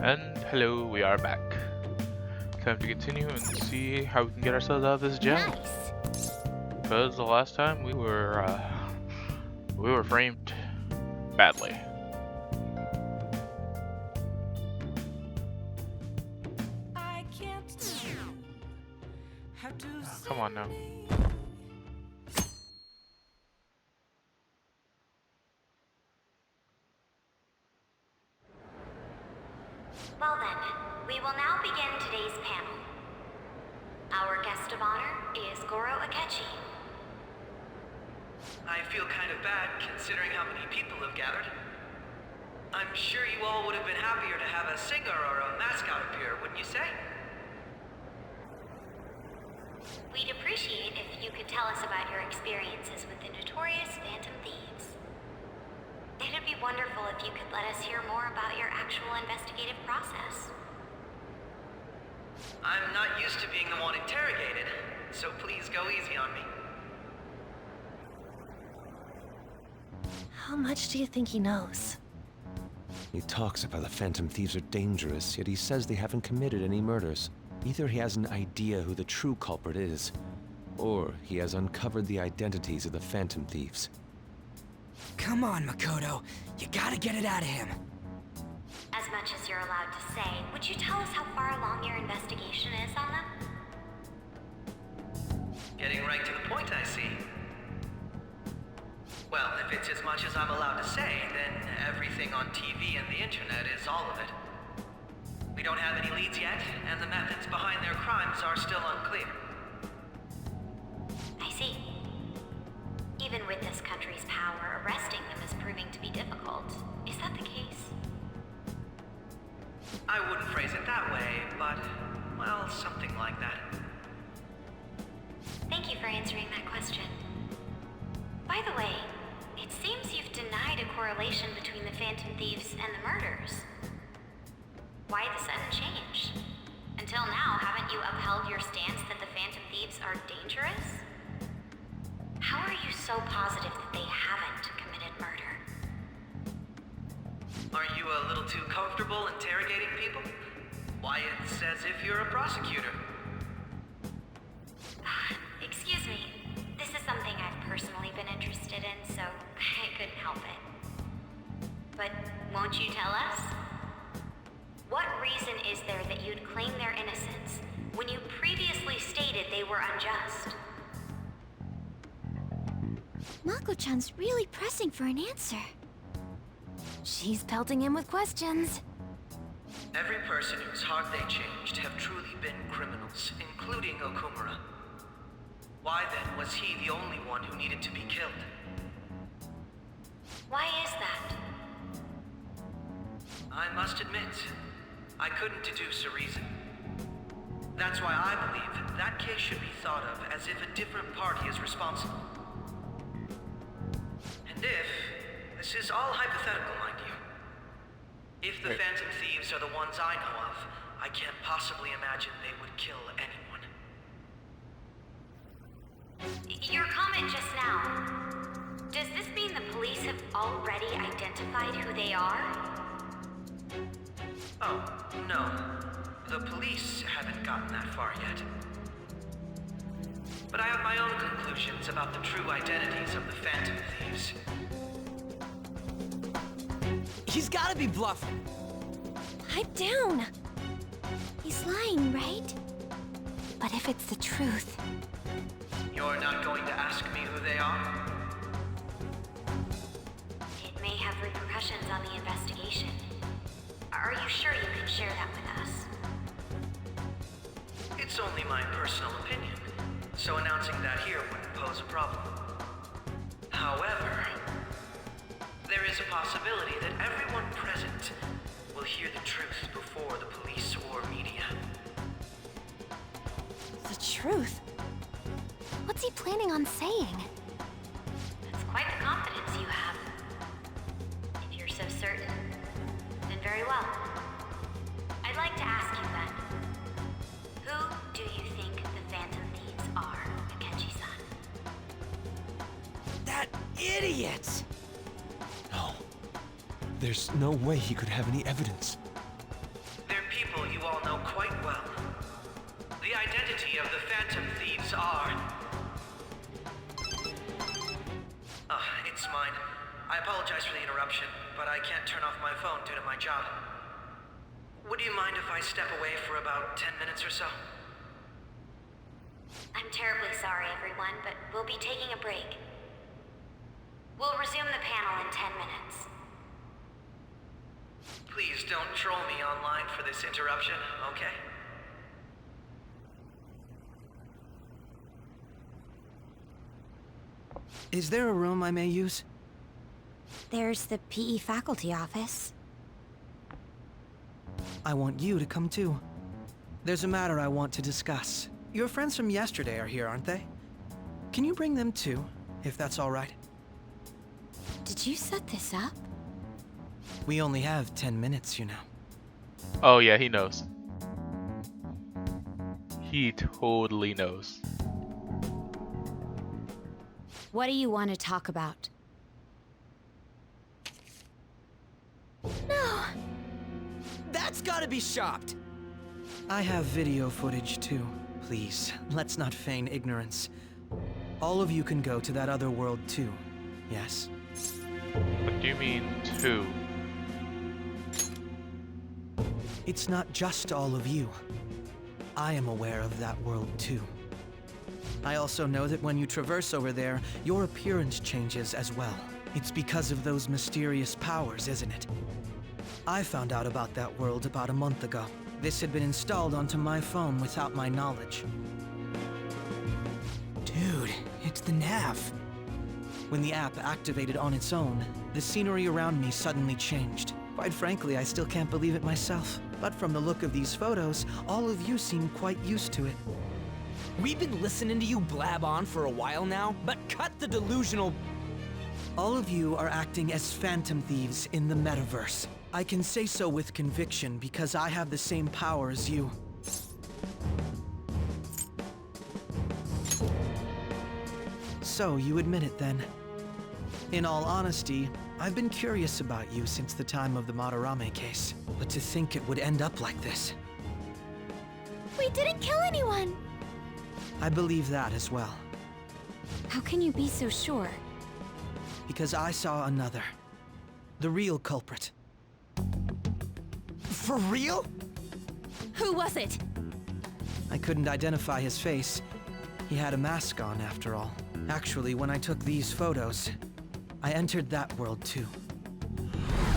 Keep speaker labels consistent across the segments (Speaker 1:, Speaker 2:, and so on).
Speaker 1: And hello, we are back. Time to continue and see how we can get ourselves out of this jail.
Speaker 2: Nice.
Speaker 1: Because the last time we were framed badly. Come on now.
Speaker 2: Well then, we will now begin today's panel. Our guest of honor is Goro Akechi.
Speaker 3: I feel kind of bad considering how many people have gathered. I'm sure you all would have been happier to have a singer or a mascot appear, wouldn't you say?
Speaker 2: We'd appreciate if you could tell us about your experiences with the notorious Phantom Thieves. It'd be wonderful if you could let us hear more about your actual investigative process.
Speaker 3: I'm not used to being the one interrogated, so please go easy on me.
Speaker 4: How much do you think he knows?
Speaker 5: He talks about the Phantom Thieves are dangerous, yet he says they haven't committed any murders. Either he has an idea who the true culprit is, or he has uncovered the identities of the Phantom Thieves.
Speaker 6: Come on, Makoto. You gotta get it out of him.
Speaker 2: As much as you're allowed to say, would you tell us how far along your investigation is on them?
Speaker 3: Getting right to the point, I see. Well, if it's as much as I'm allowed to say, then everything on TV and the internet is all of it. We don't have any leads yet, and the methods behind their crimes are still unclear.
Speaker 2: I see. Even with this country's power, arresting them is proving to be difficult. Is that the case?
Speaker 3: I wouldn't phrase it that way, but, well, something like that.
Speaker 2: Thank you for answering that question. By the way, it seems you've denied a correlation between the Phantom Thieves and the murders. Why the sudden change? Until now, haven't you upheld your stance that the Phantom Thieves are dangerous? How are you so positive that they haven't committed murder?
Speaker 3: Are you a little too comfortable interrogating people? Why, it's as if you're a prosecutor.
Speaker 2: Excuse me. This is something I've personally been interested in, so I couldn't help it. But won't you tell us? What reason is there that you'd claim their innocence when you previously stated they were unjust?
Speaker 4: Mako-chan's really pressing for an answer. She's pelting him with questions.
Speaker 3: Every person whose heart they changed have truly been criminals, including Okumura. Why then was he the only one who needed to be killed?
Speaker 2: Why is that?
Speaker 3: I must admit, I couldn't deduce a reason. That's why I believe that case should be thought of as if a different party is responsible. And if, this is all hypothetical, mind you, if the Phantom Thieves are the ones I know of, I can't possibly imagine they would kill anyone.
Speaker 2: Your comment just now, does this mean the police have already identified who they are?
Speaker 3: Oh, no. The police haven't gotten that far yet. But I have my own conclusions about the true identities of the Phantom Thieves.
Speaker 6: He's gotta be bluffing.
Speaker 4: Pipe down. He's lying, right? But if it's the truth...
Speaker 3: You're not going to ask me who they are?
Speaker 2: It may have repercussions on the investigation. Are you sure you can share that with us?
Speaker 3: It's only my personal opinion, so announcing that here wouldn't pose a problem. However, there is a possibility that everyone present will hear the truth before the police or media.
Speaker 4: The truth? What's he planning on saying?
Speaker 2: That's quite the confidence you have. If you're so certain, then very well. I'd like to ask you then, who do you think the Phantom Thieves are, Akechi-san?
Speaker 6: That idiot!
Speaker 5: No. There's no way he could have any evidence.
Speaker 3: I apologize for the interruption, but I can't turn off my phone due to my job. Would you mind if I step away for about 10 minutes or so?
Speaker 2: I'm terribly sorry, everyone, but we'll be taking a break. We'll resume the panel in 10 minutes.
Speaker 3: Please don't troll me online for this interruption, okay?
Speaker 6: Is there a room I may use?
Speaker 4: There's the PE faculty office.
Speaker 6: I want you to come too. There's a matter I want to discuss. Your friends from yesterday are here, aren't they? Can you bring them too, if that's all right?
Speaker 4: Did you set this up?
Speaker 6: We only have 10 minutes, you know.
Speaker 1: Oh yeah, he knows. He totally knows.
Speaker 4: What do you want to talk about? No!
Speaker 6: That's gotta be shopped! I have video footage too. Please, let's not feign ignorance. All of you can go to that other world too, yes?
Speaker 1: What do you mean, two?
Speaker 6: It's not just all of you. I am aware of that world too. I also know that when you traverse over there, your appearance changes as well. It's because of those mysterious powers, isn't it? I found out about that world about a month ago. This had been installed onto my phone without my knowledge. Dude, it's the nav. When the app activated on its own, the scenery around me suddenly changed. Quite frankly, I still can't believe it myself. But from the look of these photos, all of you seem quite used to it.
Speaker 7: We've been listening to you blab on for a while now, but cut the delusional...
Speaker 6: All of you are acting as phantom thieves in the metaverse. I can say so with conviction because I have the same power as you. So, you admit it then. In all honesty, I've been curious about you since the time of the Madarame case. But to think it would end up like this.
Speaker 4: We didn't kill anyone!
Speaker 6: I believe that as well.
Speaker 4: How can you be so sure?
Speaker 6: Because I saw another. The real culprit.
Speaker 7: For real?
Speaker 4: Who was it?
Speaker 6: I couldn't identify his face. He had a mask on, after all. Actually, when I took these photos, I entered that world too.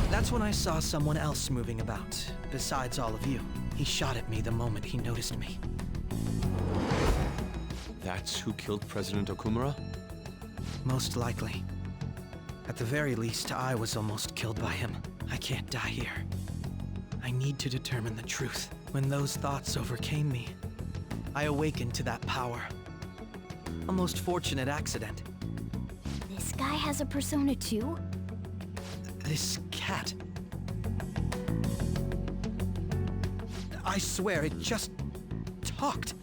Speaker 6: That's when I saw someone else moving about, besides all of you. He shot at me the moment he noticed me.
Speaker 5: That's who killed President Okumura?
Speaker 6: Most likely. At the very least, I was almost killed by him. I can't die here. I need to determine the truth. When those thoughts overcame me, I awakened to that power. A most fortunate accident.
Speaker 4: This guy has a persona too?
Speaker 6: This cat. I swear, it just talked.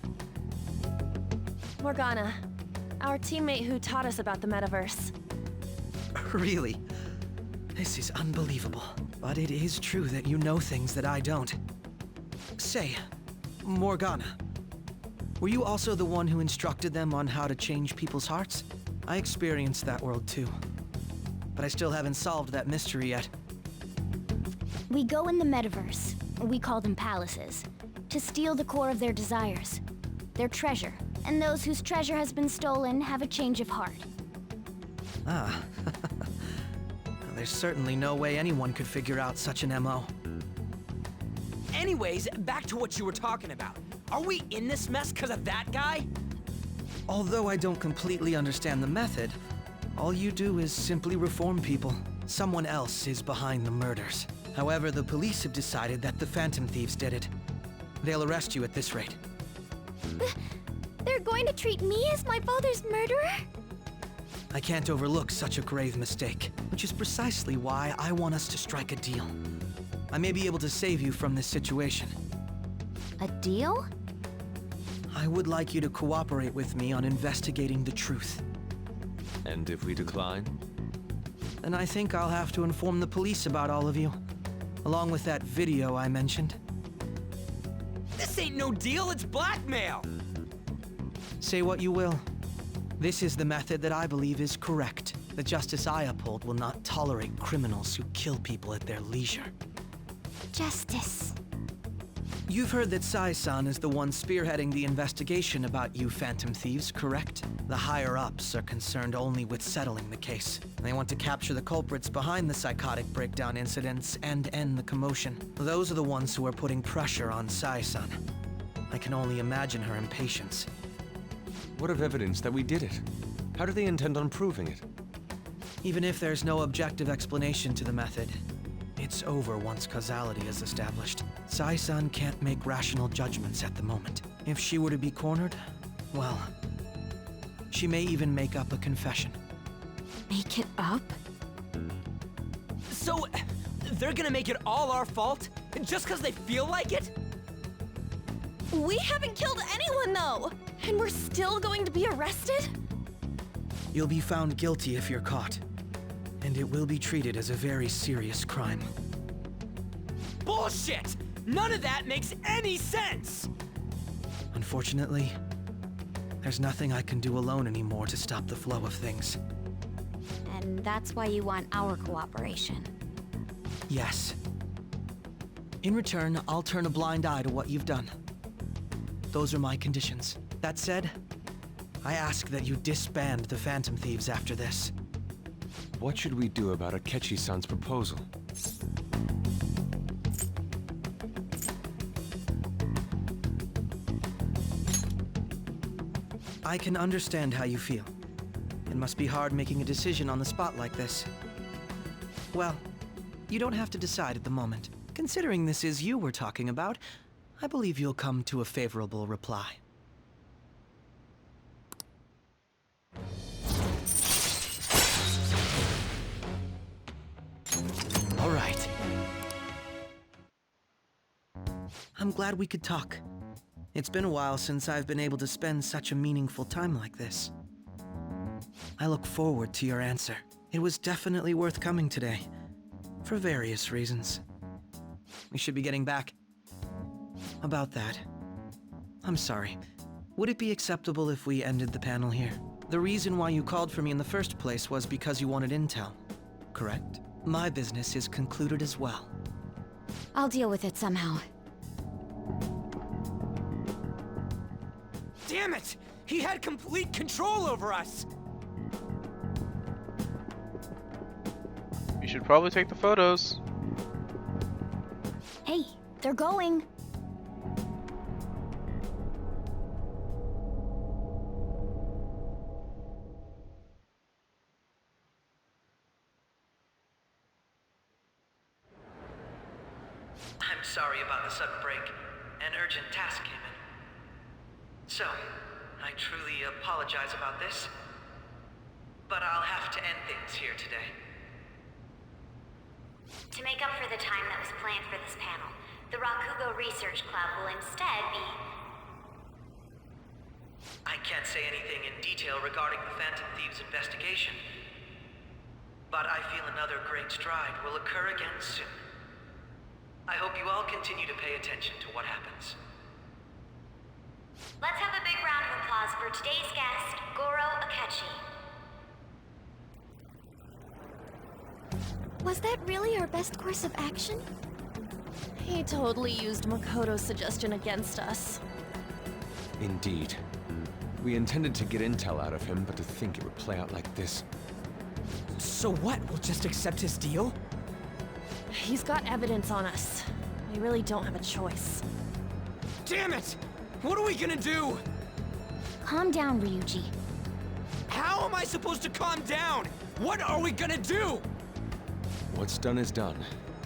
Speaker 8: Morgana, our teammate who taught us about the metaverse.
Speaker 6: Really? This is unbelievable. But it is true that you know things that I don't. Say, Morgana, were you also the one who instructed them on how to change people's hearts? I experienced that world too. But I still haven't solved that mystery yet.
Speaker 4: We go in the metaverse, we call them palaces, to steal the core of their desires, their treasure. And those whose treasure has been stolen have a change of heart.
Speaker 6: Ah. There's certainly no way anyone could figure out such an MO.
Speaker 7: Anyways, back to what you were talking about. Are we in this mess because of that guy?
Speaker 6: Although I don't completely understand the method, all you do is simply reform people. Someone else is behind the murders. However, the police have decided that the Phantom Thieves did it. They'll arrest you at this rate.
Speaker 4: They're going to treat me as my father's murderer?
Speaker 6: I can't overlook such a grave mistake, which is precisely why I want us to strike a deal. I may be able to save you from this situation.
Speaker 4: A deal?
Speaker 6: I would like you to cooperate with me on investigating the truth.
Speaker 5: And if we decline?
Speaker 6: Then I think I'll have to inform the police about all of you, along with that video I mentioned.
Speaker 7: This ain't no deal, it's blackmail!
Speaker 6: Say what you will. This is the method that I believe is correct. The justice I uphold will not tolerate criminals who kill people at their leisure.
Speaker 4: Justice.
Speaker 6: You've heard that Sai-san is the one spearheading the investigation about you Phantom Thieves, correct? The higher-ups are concerned only with settling the case. They want to capture the culprits behind the psychotic breakdown incidents and end the commotion. Those are the ones who are putting pressure on Sai-san. I can only imagine her impatience.
Speaker 5: What of evidence that we did it? How do they intend on proving it?
Speaker 6: Even if there's no objective explanation to the method, it's over once causality is established. Sai-san can't make rational judgments at the moment. If she were to be cornered, well, she may even make up a confession.
Speaker 4: Make it up?
Speaker 7: So, they're gonna make it all our fault? Just because they feel like it?
Speaker 8: We haven't killed anyone, though! And we're still going to be arrested?
Speaker 6: You'll be found guilty if you're caught, and it will be treated as a very serious crime.
Speaker 7: Bullshit! None of that makes any sense!
Speaker 6: Unfortunately, there's nothing I can do alone anymore to stop the flow of things.
Speaker 4: And that's why you want our cooperation.
Speaker 6: Yes. In return, I'll turn a blind eye to what you've done. Those are my conditions. That said, I ask that you disband the Phantom Thieves after this.
Speaker 5: What should we do about Akechi-san's proposal?
Speaker 6: I can understand how you feel. It must be hard making a decision on the spot like this. Well, you don't have to decide at the moment. Considering this is you we're talking about, I believe you'll come to a favorable reply. All right. I'm glad we could talk. It's been a while since I've been able to spend such a meaningful time like this. I look forward to your answer. It was definitely worth coming today, for various reasons. We should be getting back. About that, I'm sorry. Would it be acceptable if we ended the panel here? The reason why you called for me in the first place was because you wanted intel, correct? My business is concluded as well.
Speaker 4: I'll deal with it somehow.
Speaker 7: Damn it! He had complete control over us!
Speaker 1: You should probably take the photos.
Speaker 4: Hey, they're going.
Speaker 3: I'm sorry about the sudden break. An urgent task came in. So, I truly apologize about this, but I'll have to end things here today.
Speaker 2: To make up for the time that was planned for this panel, the Rakugo Research Club will instead be...
Speaker 3: I can't say anything in detail regarding the Phantom Thieves investigation, but I feel another great stride will occur again soon. I hope you all continue to pay attention to what happens.
Speaker 2: Let's have a big round of applause for today's guest, Goro Akechi.
Speaker 4: Was that really our best course of action?
Speaker 8: He totally used Makoto's suggestion against us.
Speaker 5: Indeed. We intended to get intel out of him, but to think it would play out like this.
Speaker 7: So what? We'll just accept his deal?
Speaker 8: He's got evidence on us. We really don't have a choice.
Speaker 7: Damn it! What are we gonna do?
Speaker 4: Calm down, Ryuji.
Speaker 7: How am I supposed to calm down? What are we gonna do?
Speaker 5: What's done is done.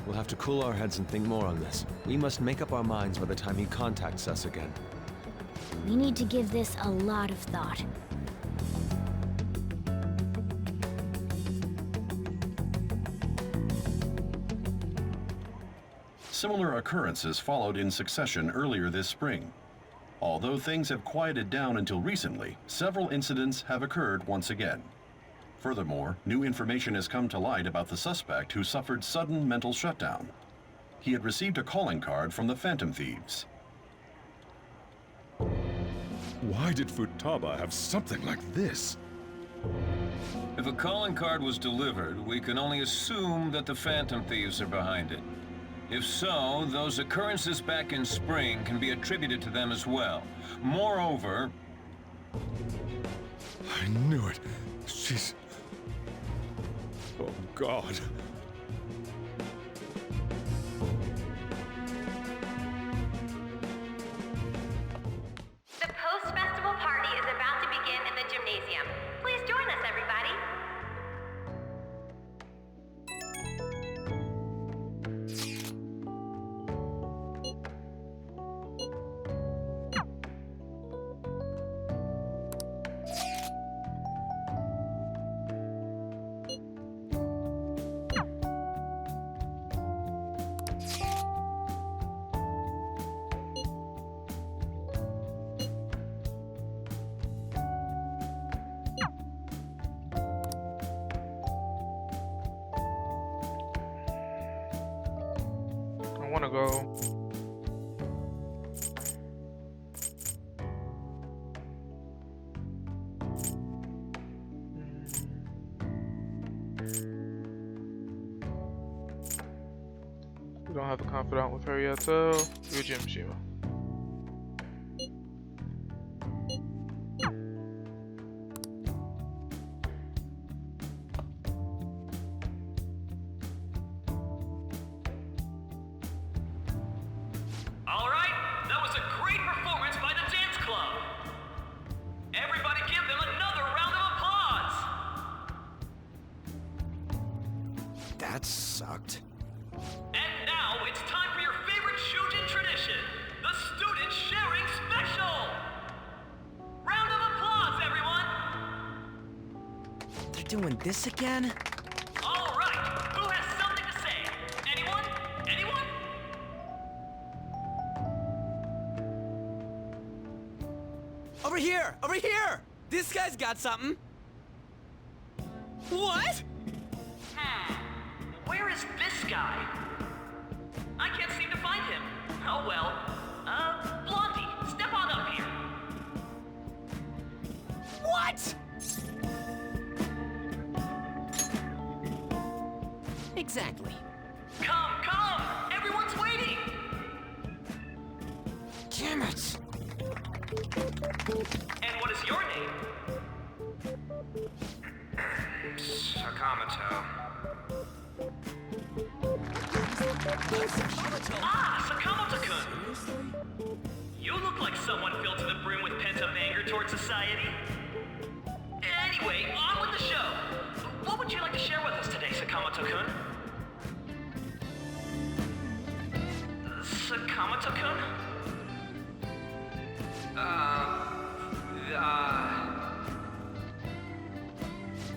Speaker 5: We'll have to cool our heads and think more on this. We must make up our minds by the time he contacts us again.
Speaker 4: We need to give this a lot of thought.
Speaker 9: Similar occurrences followed in succession earlier this spring. Although things have quieted down until recently, several incidents have occurred once again. Furthermore, new information has come to light about the suspect who suffered sudden mental shutdown. He had received a calling card from the Phantom Thieves.
Speaker 10: Why did Futaba have something like this? If a calling card was delivered, we can only assume that the Phantom Thieves are behind it. If so, those occurrences back in spring can be attributed to them as well. Moreover...
Speaker 5: I knew it. She's... Oh, God.
Speaker 2: The post-festival party is about to begin in the gymnasium. Please join us, everybody.
Speaker 1: I want to go. We don't have a confidant with her yet, so do a gym Shima.
Speaker 3: All right, that was a great performance by the dance club. Everybody give them another round of applause.
Speaker 6: That sucked.
Speaker 3: And now it's time for your favorite Shujin tradition, the Student Sharing Special. Round of applause, everyone.
Speaker 7: They're doing this again?
Speaker 3: All right, who has something to say? Anyone? Anyone?
Speaker 7: Over here! Over here! This guy's got something. What?
Speaker 3: Where is this guy? I can't seem to find him. Oh well. Blondie, step on up here.
Speaker 7: What? Exactly.
Speaker 3: Come! Everyone's waiting!
Speaker 7: Damn it!
Speaker 3: And what is your name?
Speaker 10: Sakamoto.
Speaker 3: Ah, Sakamoto-kun! You look like someone filled to the brim with pent-up anger towards society. Anyway, on with the show! What would you like to share with us today, Sakamoto-kun? Sakamoto-kun?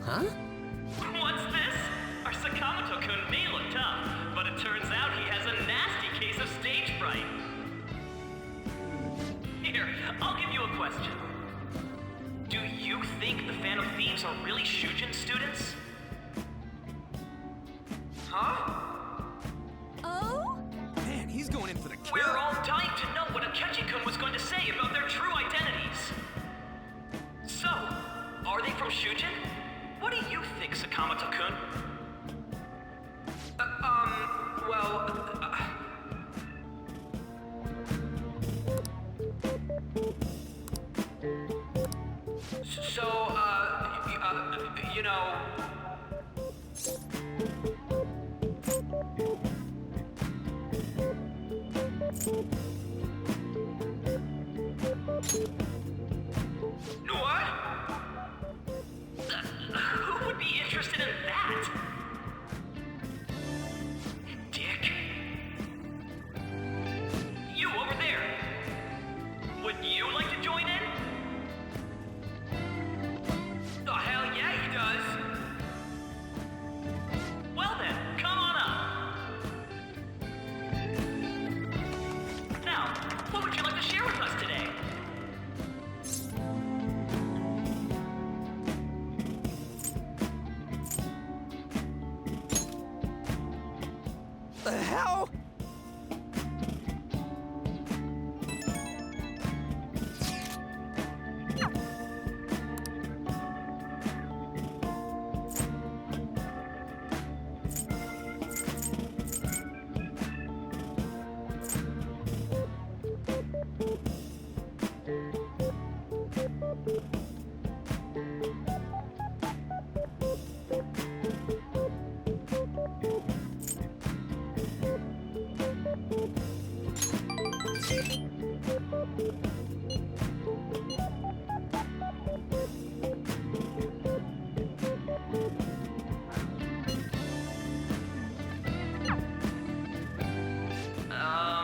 Speaker 7: Huh?
Speaker 3: What's this? Our Sakamoto-kun may look tough, but it turns out he has a nasty case of stage fright. Here, I'll give you a question. Do you think the Phantom Thieves are really Shujin students? Huh?
Speaker 8: Oh?
Speaker 7: Man, he's going in for the kill.
Speaker 3: We're all dying to know what Akechi-kun was going to say about their true identities. So, are they from Shujin? What do you think, Sakamoto-kun? You know... What? Who would be interested in that? Dick. You over there. Would you like to join in? Oh, hell yeah, he does. Well then, come on up. Now, what would you like to share with us today?
Speaker 7: The hell?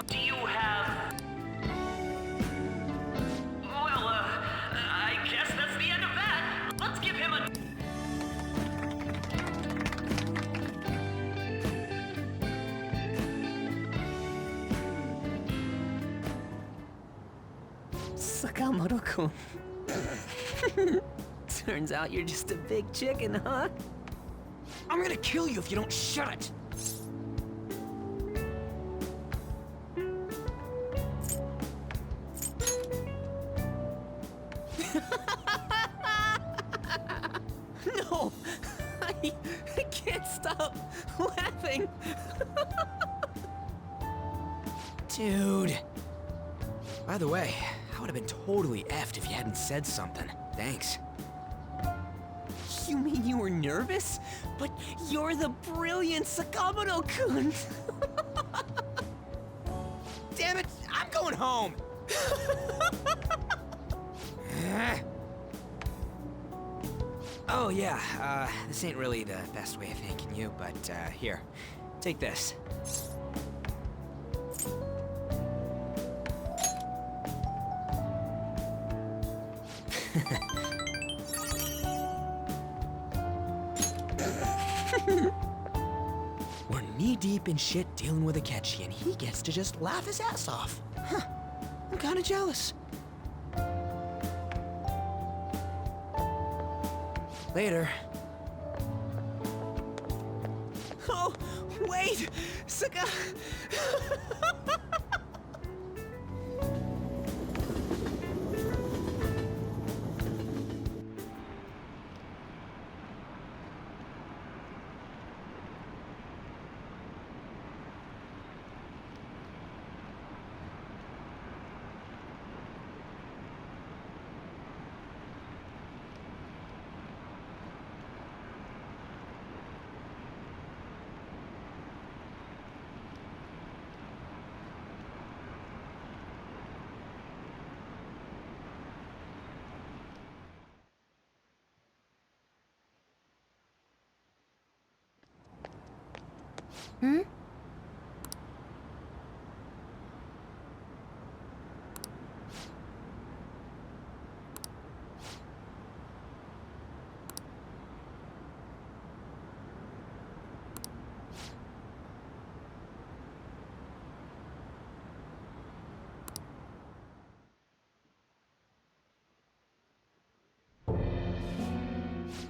Speaker 3: Do you have... Well, I guess that's the end of that. Let's give him a...
Speaker 7: Sakamoto-kun. Turns out you're just a big chicken, huh? I'm gonna kill you if you don't shut it! No! I can't stop laughing! Dude. By the way, I would have been totally effed if you hadn't said something. Thanks. You mean you were nervous? But you're the brilliant Sakamoto-kun! Damn it, I'm going home! Oh yeah, this ain't really the best way of thanking you, but here, take this. We're knee-deep in shit dealing with Akechi, and he gets to just laugh his ass off. Huh. I'm kinda jealous. Later. Oh, wait! Saka...
Speaker 4: Hmm?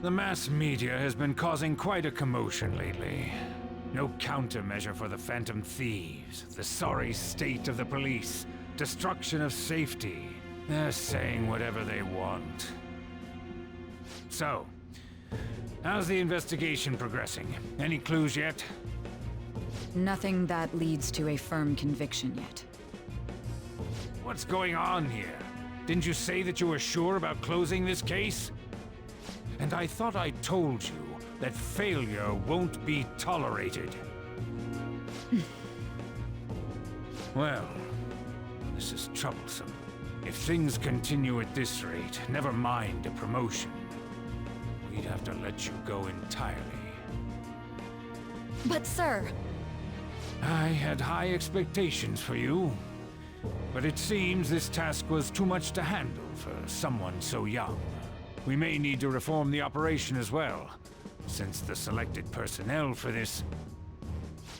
Speaker 11: The mass media has been causing quite a commotion lately. No countermeasure for the Phantom Thieves, the sorry state of the police, destruction of safety. They're saying whatever they want. So, how's the investigation progressing? Any clues yet?
Speaker 12: Nothing that leads to a firm conviction yet.
Speaker 11: What's going on here? Didn't you say that you were sure about closing this case? And I thought I told you that failure won't be tolerated. Well, this is troublesome. If things continue at this rate, never mind a promotion. We'd have to let you go entirely.
Speaker 12: But sir...
Speaker 11: I had high expectations for you. But it seems this task was too much to handle for someone so young. We may need to reform the operation as well, since the selected personnel for this...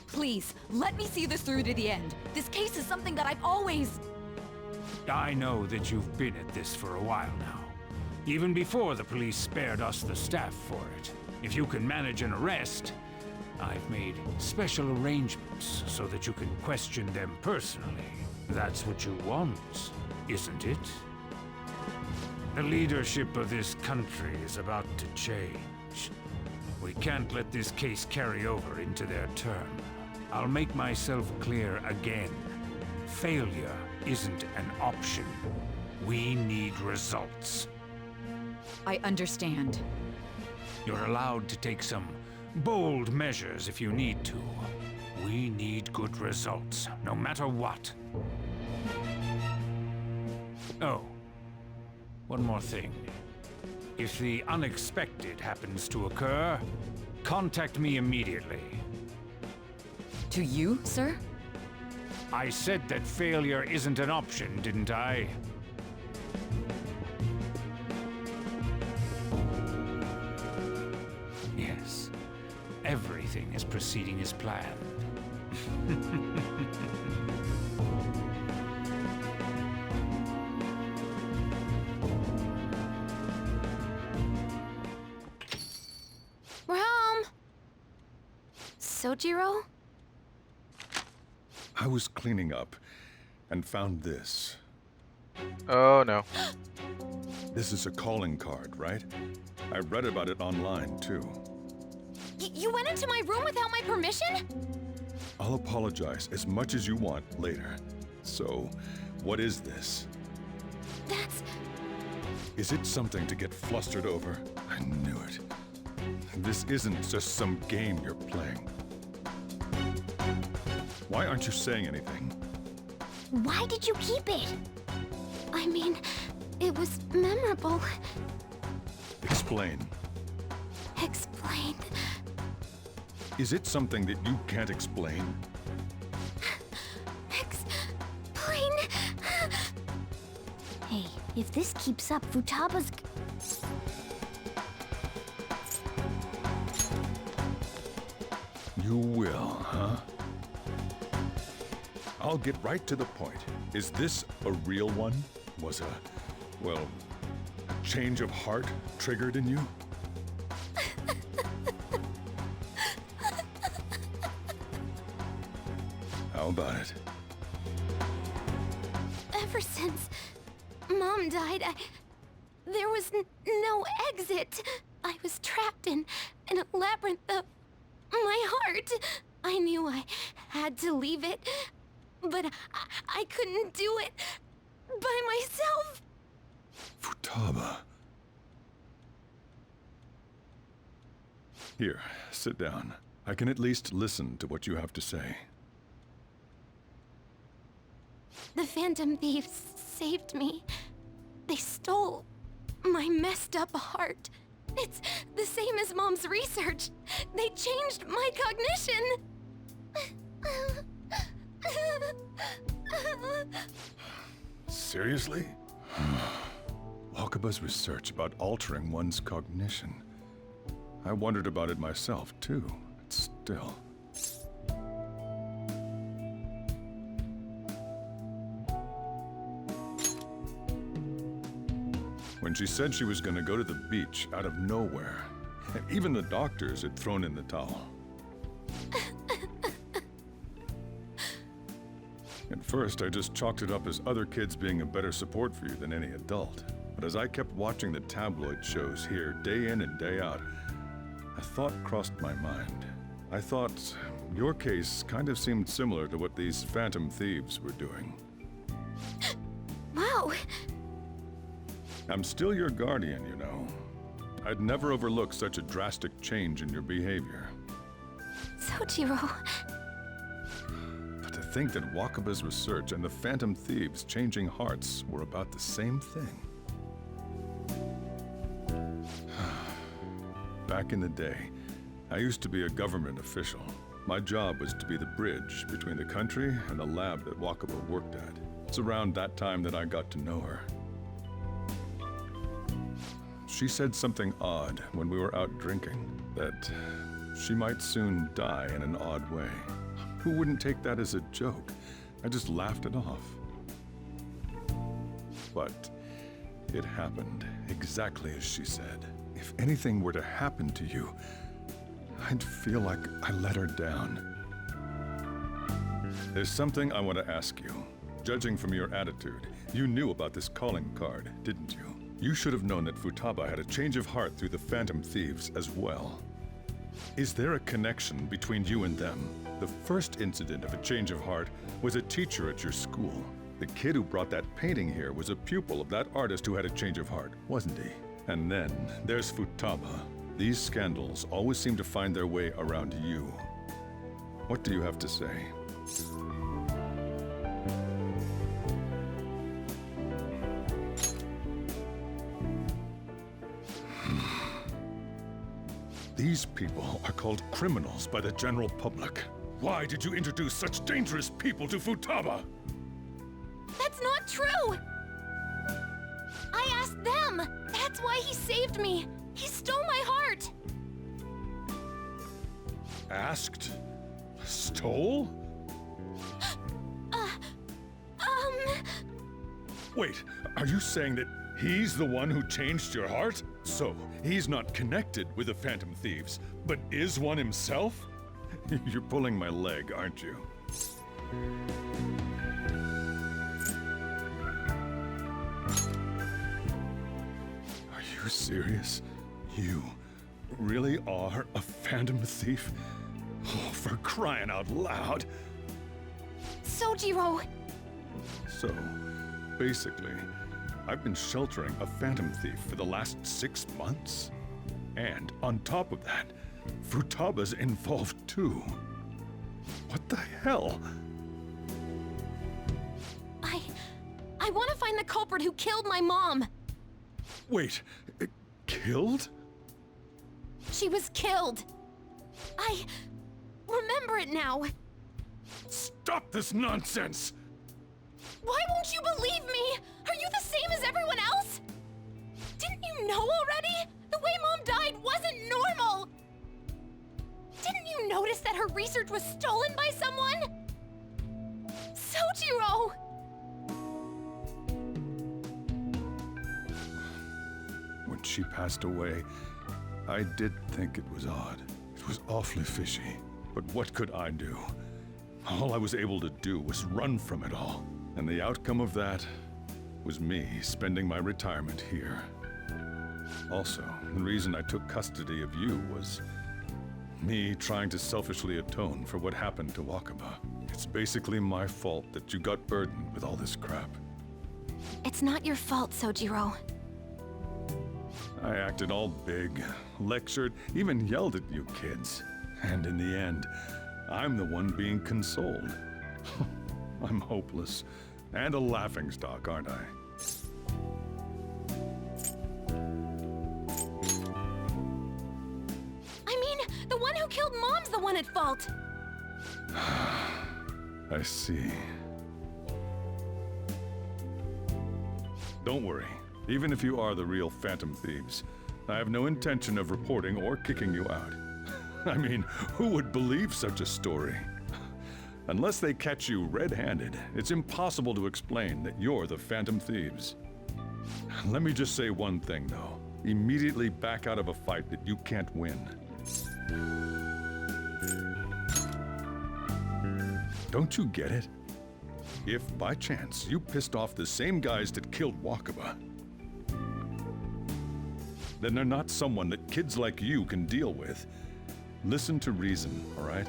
Speaker 12: Please, let me see this through to the end. This case is something that I've always...
Speaker 11: I know that you've been at this for a while now. Even before the police spared us the staff for it. If you can manage an arrest, I've made special arrangements so that you can question them personally. That's what you want, isn't it? The leadership of this country is about to change. We can't let this case carry over into their term. I'll make myself clear again. Failure isn't an option. We need results.
Speaker 12: I understand.
Speaker 11: You're allowed to take some bold measures if you need to. We need good results, no matter what. Oh, one more thing. If the unexpected happens to occur, contact me immediately.
Speaker 12: To you, sir?
Speaker 11: I said that failure isn't an option, didn't I? Yes. Everything is proceeding as planned.
Speaker 4: We're home. Sojiro?
Speaker 13: I was cleaning up and found this.
Speaker 1: Oh no.
Speaker 13: This is a calling card, right? I read about it online, too.
Speaker 4: You went into my room without my permission?
Speaker 13: I'll apologize as much as you want later. So, what is this?
Speaker 4: That's...
Speaker 13: Is it something to get flustered over? I knew it. This isn't just some game you're playing. Why aren't you saying anything?
Speaker 4: Why did you keep it? I mean, it was memorable.
Speaker 13: Explain.
Speaker 4: Explain.
Speaker 13: Is it something that you can't explain?
Speaker 4: Explain. Hey, if this keeps up, Futaba's...
Speaker 13: You will, huh? I'll get right to the point. Is this a real one? Was a change of heart triggered in you? How about it?
Speaker 4: Ever since Mom died, there was no exit. I was trapped in a labyrinth of my heart. I knew I had to leave it, but I couldn't do it by myself.
Speaker 13: Futaba. Here, sit down. I can at least listen to what you have to say.
Speaker 4: The Phantom Thieves saved me. They stole my messed up heart. It's the same as Mom's research. They changed my cognition.
Speaker 13: Seriously? Wakaba's research about altering one's cognition. I wondered about it myself, too. But still... When she said she was going to go to the beach out of nowhere, and even the doctors had thrown in the towel. At first, I just chalked it up as other kids being a better support for you than any adult. But as I kept watching the tabloid shows here, day in and day out, a thought crossed my mind. I thought your case kind of seemed similar to what these Phantom Thieves were doing.
Speaker 4: Wow.
Speaker 13: I'm still your guardian, you know. I'd never overlook such a drastic change in your behavior.
Speaker 4: Sojiro.
Speaker 13: But to think that Wakaba's research and the Phantom Thieves' changing hearts were about the same thing. Back in the day, I used to be a government official. My job was to be the bridge between the country and the lab that Wakaba worked at. It's around that time that I got to know her. She said something odd when we were out drinking, that she might soon die in an odd way. Who wouldn't take that as a joke? I just laughed it off. But it happened exactly as she said. If anything were to happen to you, I'd feel like I let her down. There's something I want to ask you. Judging from your attitude, you knew about this calling card, didn't you? You should have known that Futaba had a change of heart through the Phantom Thieves as well. Is there a connection between you and them? The first incident of a change of heart was a teacher at your school. The kid who brought that painting here was a pupil of that artist who had a change of heart, wasn't he? And then there's Futaba. These scandals always seem to find their way around you. What do you have to say? These people are called criminals by the general public. Why did you introduce such dangerous people to Futaba?
Speaker 4: That's not true! I asked them! That's why he saved me! He stole my heart!
Speaker 13: Asked? Stole? Wait, are you saying that he's the one who changed your heart? So, he's not connected with the Phantom Thieves, but is one himself? You're pulling my leg, aren't you? Are you serious? You really are a Phantom Thief? Oh, for crying out loud!
Speaker 4: Sojiro!
Speaker 13: So, basically, I've been sheltering a Phantom Thief for the last 6 months. And on top of that, Futaba's involved too. What the hell?
Speaker 4: I want to find the culprit who killed my mom!
Speaker 13: Wait, killed?
Speaker 4: She was killed! I remember it now!
Speaker 13: Stop this nonsense!
Speaker 4: Why won't you believe me? Are you the same as everyone else? Didn't you know already? The way Mom died wasn't normal! Didn't you notice that her research was stolen by someone? Sojiro!
Speaker 13: When she passed away, I did think it was odd. It was awfully fishy. But what could I do? All I was able to do was run from it all. And the outcome of that was me spending my retirement here. Also, the reason I took custody of you was me trying to selfishly atone for what happened to Wakaba. It's basically my fault that you got burdened with all this crap.
Speaker 4: It's not your fault, Sojiro.
Speaker 13: I acted all big, lectured, even yelled at you kids. And in the end, I'm the one being consoled. I'm hopeless. And a laughingstock, aren't I?
Speaker 4: I mean, the one who killed Mom's the one at fault!
Speaker 13: I see. Don't worry. Even if you are the real Phantom Thieves, I have no intention of reporting or kicking you out. I mean, who would believe such a story? Unless they catch you red-handed, it's impossible to explain that you're the Phantom Thieves. Let me just say one thing, though. Immediately back out of a fight that you can't win. Don't you get it? If, by chance, you pissed off the same guys that killed Wakaba, then they're not someone that kids like you can deal with. Listen to reason, all right?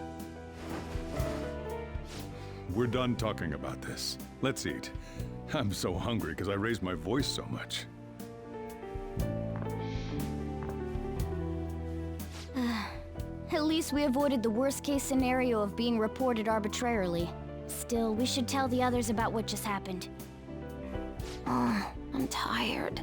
Speaker 13: We're done talking about this. Let's eat. I'm so hungry because I raised my voice so much.
Speaker 14: At least we avoided the worst-case scenario of being reported arbitrarily. Still, we should tell the others about what just happened.
Speaker 4: I'm tired.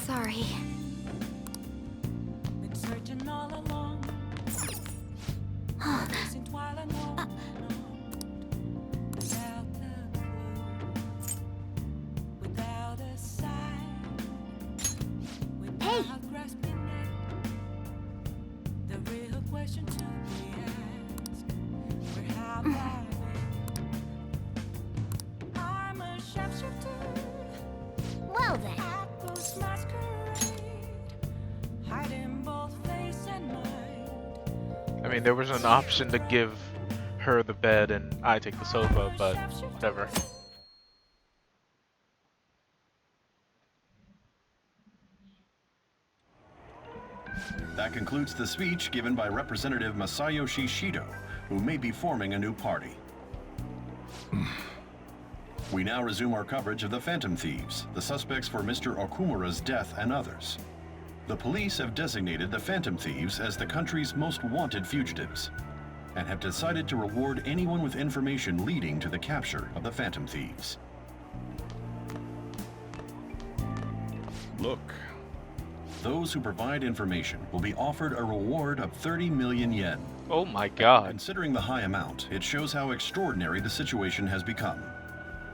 Speaker 4: Sorry.
Speaker 15: Been searching all along. Chasing twilight, no, without a clue, without a sign, without grasping it. The real question to be asked: where have I been? I'm a sharpshooter.
Speaker 14: Well then.
Speaker 15: Apples masquerade, hiding both face and mind.
Speaker 1: I mean, there was an option to give her the bed and I take the sofa, but whatever.
Speaker 9: That concludes the speech given by Representative Masayoshi Shido, who may be forming a new party. We now resume our coverage of the Phantom Thieves, the suspects for Mr. Okumura's death and others. The police have designated the Phantom Thieves as the country's most wanted fugitives, and have decided to reward anyone with information leading to the capture of the Phantom Thieves.
Speaker 13: Look.
Speaker 9: Those who provide information will be offered a reward of 30 million yen.
Speaker 1: Oh my god.
Speaker 9: Considering the high amount, it shows how extraordinary the situation has become.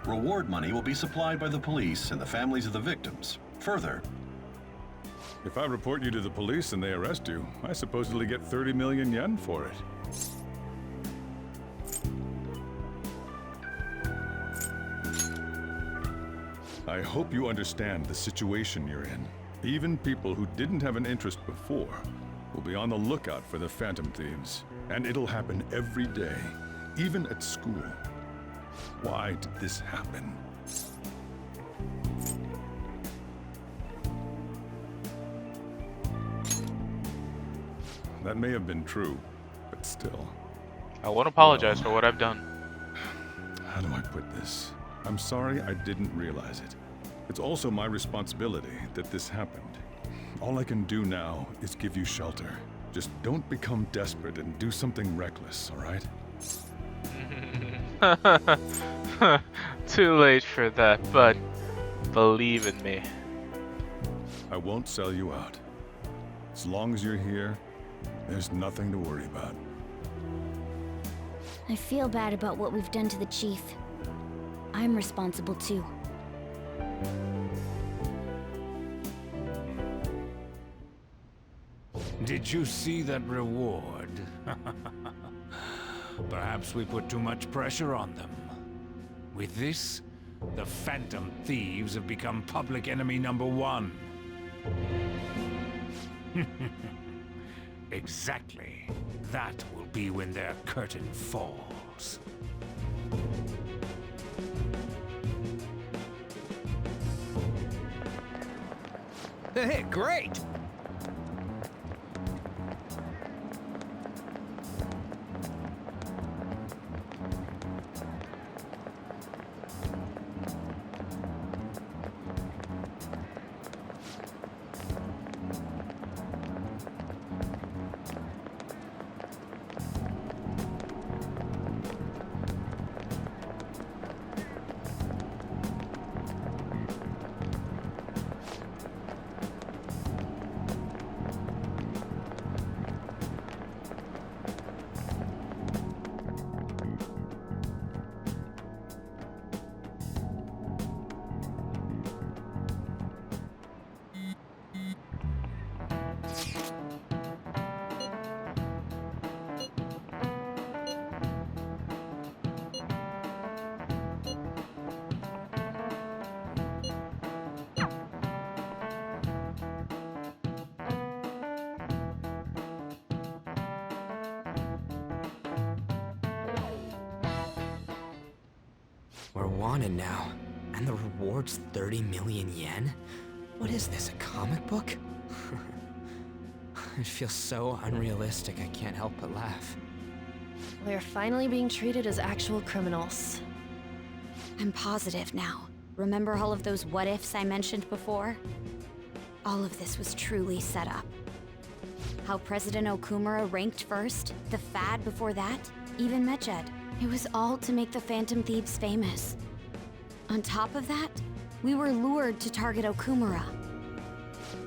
Speaker 9: Reward money will be supplied by the police and the families of the victims. Further,
Speaker 13: If I report you to the police and they arrest you, I supposedly get 30 million yen for it. I hope you understand the situation you're in. Even people who didn't have an interest before will be on the lookout for the Phantom Thieves. And it'll happen every day, even at school. Why did this happen? That may have been true, but still.
Speaker 1: I won't apologize for what I've done.
Speaker 13: How do I put this? I'm sorry I didn't realize it. It's also my responsibility that this happened. All I can do now is give you shelter. Just don't become desperate and do something reckless, all right?
Speaker 1: Too late for that, but believe in me.
Speaker 13: I won't sell you out. As long as you're here, there's nothing to worry about.
Speaker 14: I feel bad about what we've done to the chief. I'm responsible too.
Speaker 11: Did you see that reward? Perhaps we put too much pressure on them. With this, the Phantom Thieves have become public enemy #1. Exactly. That will be when their curtain falls.
Speaker 7: Hey, great! We're wanted now, and the reward's 30 million yen? What is this, a comic book? It feels so unrealistic I can't help but laugh.
Speaker 8: We're finally being treated as actual criminals.
Speaker 2: I'm positive now. Remember all of those what-ifs I mentioned before? All of this was truly set up. How President Okumura ranked first, the Fad before that, even Medjed. It was all to make the Phantom Thieves famous. On top of that, we were lured to target Okumura.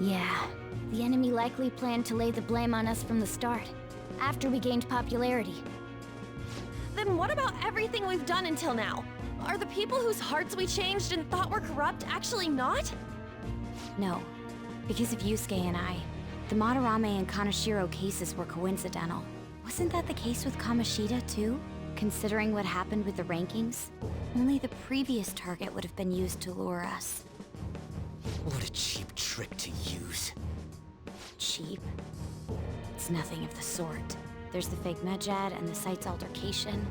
Speaker 14: Yeah, the enemy likely planned to lay the blame on us from the start, after we gained popularity.
Speaker 8: Then what about everything we've done until now? Are the people whose hearts we changed and thought were corrupt actually not?
Speaker 12: No, because of Yusuke and I. The Madarame and Kaneshiro cases were coincidental. Wasn't that the case with Kamoshida, too? Considering what happened with the rankings, only the previous target would have been used to lure us.
Speaker 7: What a cheap trick to use.
Speaker 12: Cheap? It's nothing of the sort. There's the fake Medjad and the site's altercation.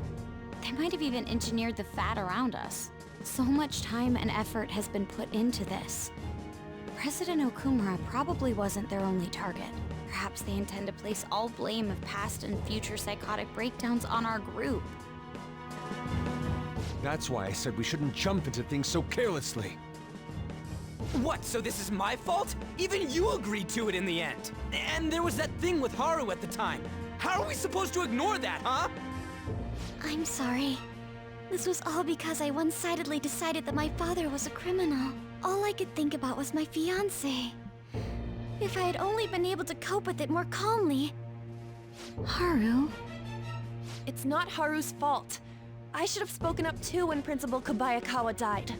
Speaker 12: They might have even engineered the fat around us. So much time and effort has been put into this. President Okumura probably wasn't their only target. Perhaps they intend to place all blame of past and future psychotic breakdowns on our group.
Speaker 5: That's why I said we shouldn't jump into things so carelessly.
Speaker 7: What, so this is my fault? Even you agreed to it in the end. And there was that thing with Haru at the time. How are we supposed to ignore that, huh?
Speaker 14: I'm sorry. This was all because I one-sidedly decided that my father was a criminal. All I could think about was my fiancé. If I had only been able to cope with it more calmly.
Speaker 12: Haru?
Speaker 8: It's not Haru's fault. I should have spoken up too when Principal Kobayakawa died.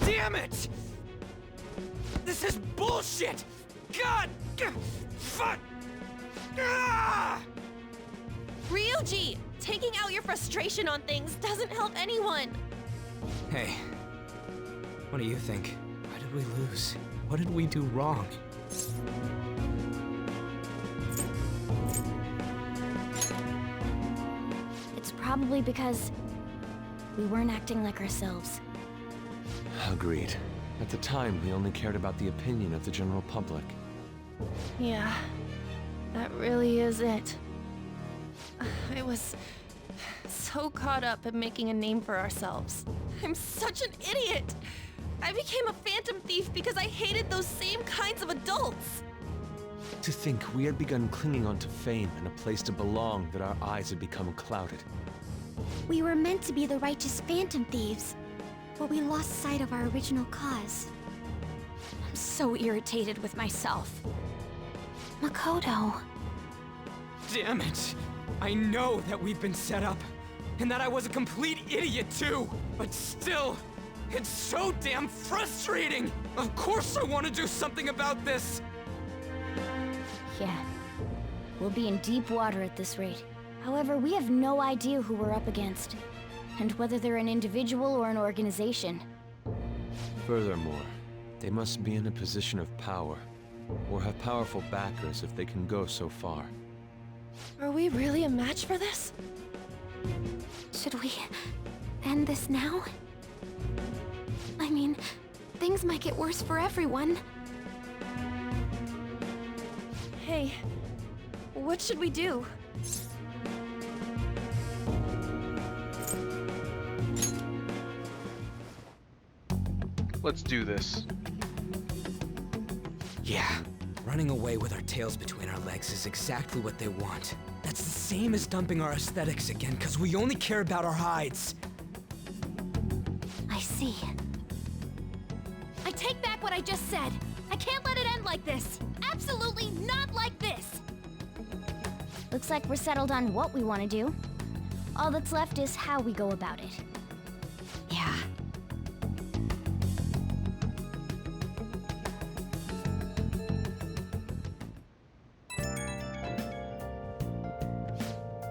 Speaker 7: Damn it! This is bullshit! God! Fuck! Ah!
Speaker 8: Ryuji! Taking out your frustration on things doesn't help anyone!
Speaker 7: Hey, what do you think? Why did we lose? What did we do wrong?
Speaker 14: It's probably because we weren't acting like ourselves.
Speaker 5: Agreed. At the time, we only cared about the opinion of the general public.
Speaker 8: Yeah, that really is it. I was so caught up in making a name for ourselves. I'm such an idiot! I became a phantom thief because I hated those same kinds of adults!
Speaker 5: To think we had begun clinging onto fame and a place to belong, that our eyes had become clouded.
Speaker 14: We were meant to be the righteous phantom thieves, but we lost sight of our original cause.
Speaker 12: I'm so irritated with myself.
Speaker 14: Makoto.
Speaker 7: Damn it! I know that we've been set up, and that I was a complete idiot too! But still, it's so damn frustrating! Of course I want to do something about this!
Speaker 14: Yeah. We'll be in deep water at this rate. However, we have no idea who we're up against, and whether they're an individual or an organization.
Speaker 5: Furthermore, they must be in a position of power, or have powerful backers if they can go so far.
Speaker 8: Are we really a match for this?
Speaker 14: Should we end this now? I mean, things might get worse for everyone.
Speaker 8: Hey, what should we do?
Speaker 1: Let's do this.
Speaker 7: Yeah, running away with our tails between our legs is exactly what they want. That's the same as dumping our aesthetics again, because we only care about our hides.
Speaker 14: I see.
Speaker 4: I take back what I just said. I can't let it end like this. Absolutely not like this.
Speaker 14: Looks like we're settled on what we want to do. All that's left is how we go about it.
Speaker 12: Yeah.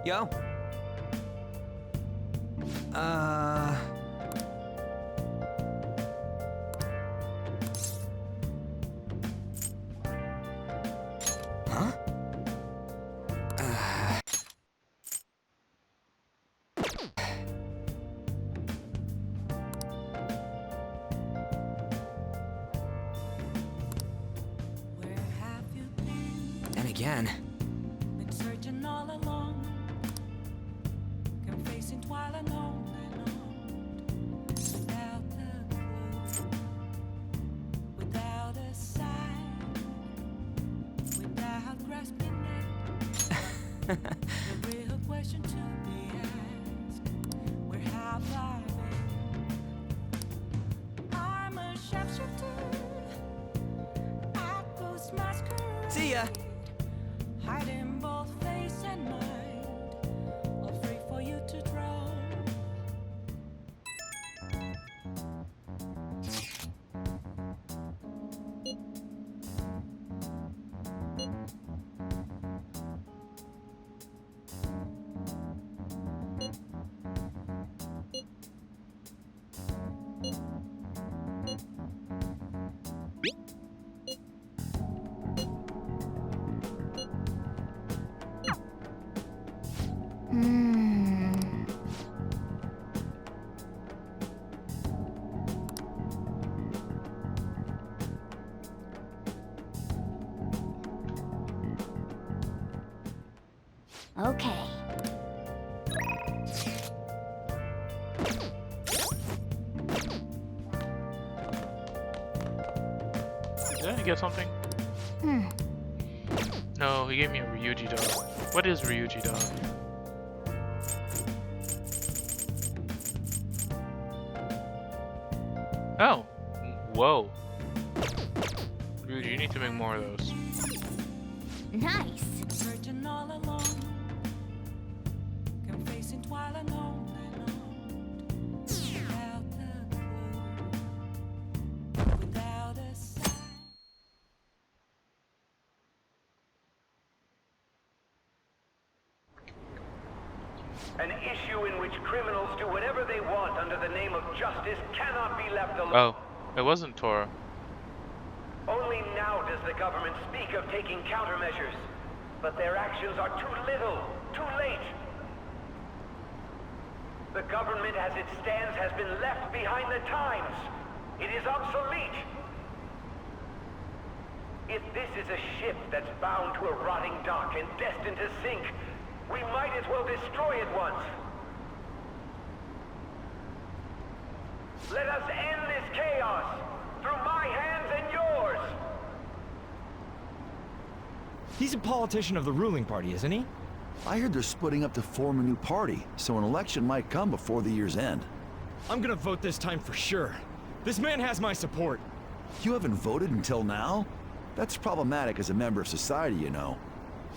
Speaker 7: Yo. Huh?
Speaker 15: Where have you been?
Speaker 7: And again.
Speaker 15: Been searching all along. Come facing twilight on and on. Without a clue. Without a sign. Without grasping it. The real question to be asked. Where have I been? I'm a sharpshooter.
Speaker 7: See ya.
Speaker 15: Hiding both face and mind, afraid for you to drown.
Speaker 12: Okay.
Speaker 1: Did I get something? No, he gave me a Ryuji dog. What is Ryuji dog? Oh. Whoa. Ryuji, you need to make more of those.
Speaker 12: Nice.
Speaker 15: Searching all alone, confessing while alone, without a clue, without a sign.
Speaker 3: An issue in which criminals do whatever they want under the name of justice cannot be left alone.
Speaker 1: Oh, it wasn't Tora.
Speaker 3: Only now does the government speak of taking countermeasures. But their actions are too little, too late. The government as it stands has been left behind the times. It is obsolete. If this is a ship that's bound to a rotting dock and destined to sink, we might as well destroy it once. Let us end this chaos through my hands and yours.
Speaker 16: He's a politician of the ruling party, isn't he?
Speaker 17: I heard they're splitting up to form a new party, so an election might come before the year's end.
Speaker 16: I'm gonna vote this time for sure. This man has my support.
Speaker 17: You haven't voted until now? That's problematic as a member of society, you know.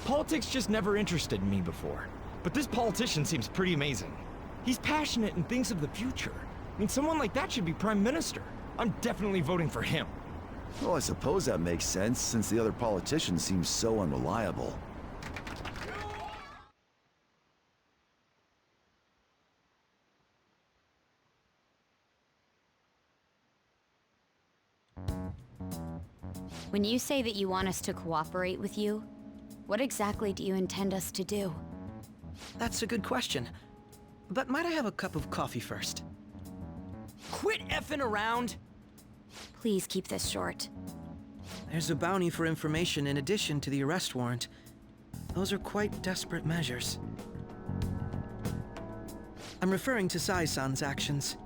Speaker 16: Politics just never interested me before. But this politician seems pretty amazing. He's passionate and thinks of the future. I mean, someone like that should be prime minister. I'm definitely voting for him.
Speaker 17: Well, I suppose that makes sense, since the other politician seems so unreliable.
Speaker 12: When you say that you want us to cooperate with you, what exactly do you intend us to do?
Speaker 6: That's a good question. But might I have a cup of coffee first?
Speaker 7: Quit effing around!
Speaker 12: Please keep this short.
Speaker 6: There's a bounty for information in addition to the arrest warrant. Those are quite desperate measures. I'm referring to Sai-san's actions.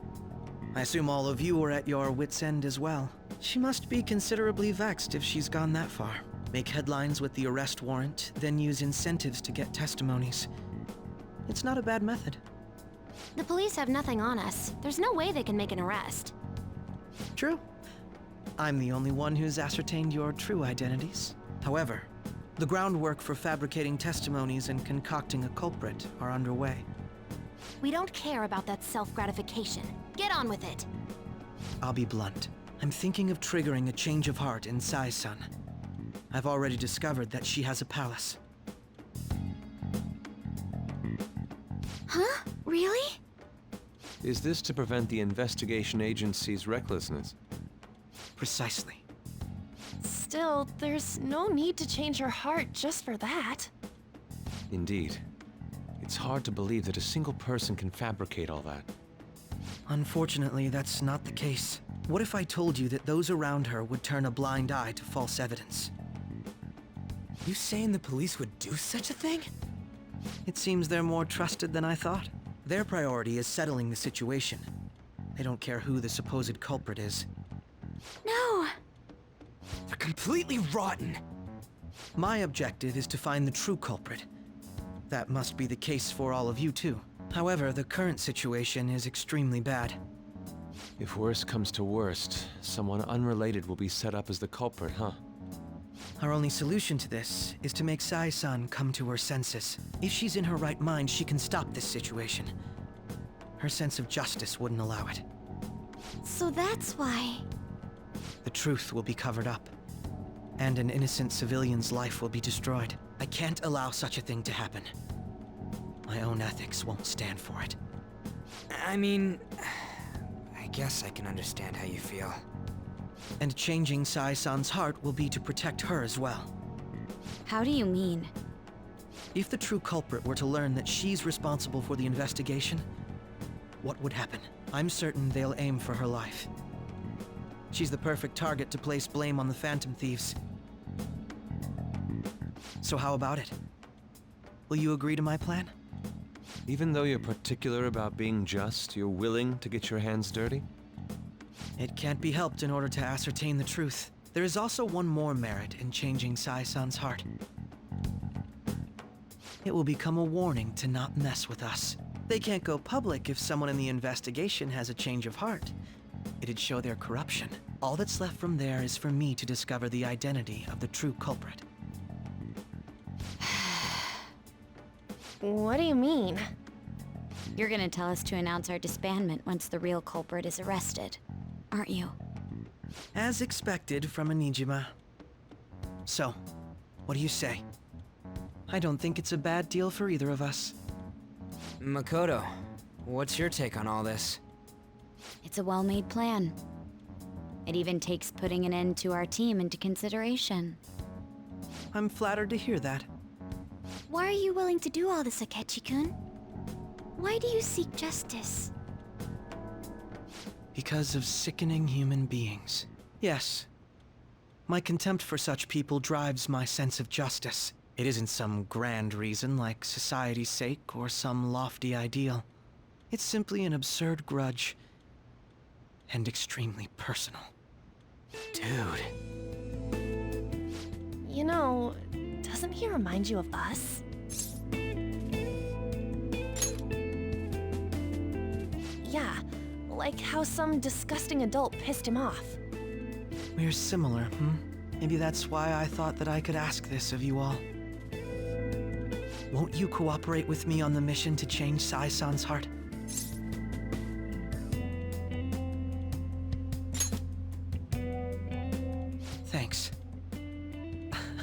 Speaker 6: I assume all of you are at your wits' end as well. She must be considerably vexed if she's gone that far. Make headlines with the arrest warrant, then use incentives to get testimonies. It's not a bad method.
Speaker 4: The police have nothing on us. There's no way they can make an arrest.
Speaker 6: True. I'm the only one who's ascertained your true identities. However, the groundwork for fabricating testimonies and concocting a culprit are underway.
Speaker 4: We don't care about that self-gratification. Get on with it.
Speaker 6: I'll be blunt. I'm thinking of triggering a change of heart in Sai-san. I've already discovered that she has a palace.
Speaker 4: Huh? Really?
Speaker 5: Is this to prevent the investigation agency's recklessness?
Speaker 6: Precisely.
Speaker 8: Still, there's no need to change her heart just for that.
Speaker 5: Indeed. It's hard to believe that a single person can fabricate all that.
Speaker 6: Unfortunately, that's not the case. What if I told you that those around her would turn a blind eye to false evidence?
Speaker 7: You saying the police would do such a thing?
Speaker 6: It seems they're more trusted than I thought. Their priority is settling the situation. They don't care who the supposed culprit is.
Speaker 4: No!
Speaker 7: They're completely rotten!
Speaker 6: My objective is to find the true culprit. That must be the case for all of you too. However, the current situation is extremely bad.
Speaker 5: If worst comes to worst, someone unrelated will be set up as the culprit, huh?
Speaker 6: Our only solution to this is to make Sai-san come to her senses. If she's in her right mind, she can stop this situation. Her sense of justice wouldn't allow it.
Speaker 14: So that's why.
Speaker 6: The truth will be covered up, and an innocent civilian's life will be destroyed. I can't allow such a thing to happen. My own ethics won't stand for it.
Speaker 7: I mean, I guess I can understand how you feel.
Speaker 6: And changing Sai-san's heart will be to protect her as well.
Speaker 12: How do you mean?
Speaker 6: If the true culprit were to learn that she's responsible for the investigation, what would happen? I'm certain they'll aim for her life. She's the perfect target to place blame on the Phantom Thieves. So how about it? Will you agree to my plan?
Speaker 5: Even though you're particular about being just, you're willing to get your hands dirty?
Speaker 6: It can't be helped in order to ascertain the truth. There is also one more merit in changing Sai-san's heart. It will become a warning to not mess with us. They can't go public if someone in the investigation has a change of heart. It'd show their corruption. All that's left from there is for me to discover the identity of the true culprit.
Speaker 8: What do you mean?
Speaker 12: You're gonna tell us to announce our disbandment once the real culprit is arrested, aren't you?
Speaker 6: As expected from a Nijima. So, what do you say? I don't think it's a bad deal for either of us.
Speaker 7: Makoto, what's your take on all this?
Speaker 12: It's a well-made plan. It even takes putting an end to our team into consideration.
Speaker 6: I'm flattered to hear that.
Speaker 14: Why are you willing to do all this, Akechi-kun? Why do you seek justice?
Speaker 6: Because of sickening human beings. Yes. My contempt for such people drives my sense of justice. It isn't some grand reason like society's sake or some lofty ideal. It's simply an absurd grudge. And extremely personal.
Speaker 7: Dude.
Speaker 8: You know, doesn't he remind you of us? Yeah, like how some disgusting adult pissed him off.
Speaker 6: We're similar, Maybe that's why I thought that I could ask this of you all. Won't you cooperate with me on the mission to change Sai-san's heart? Thanks.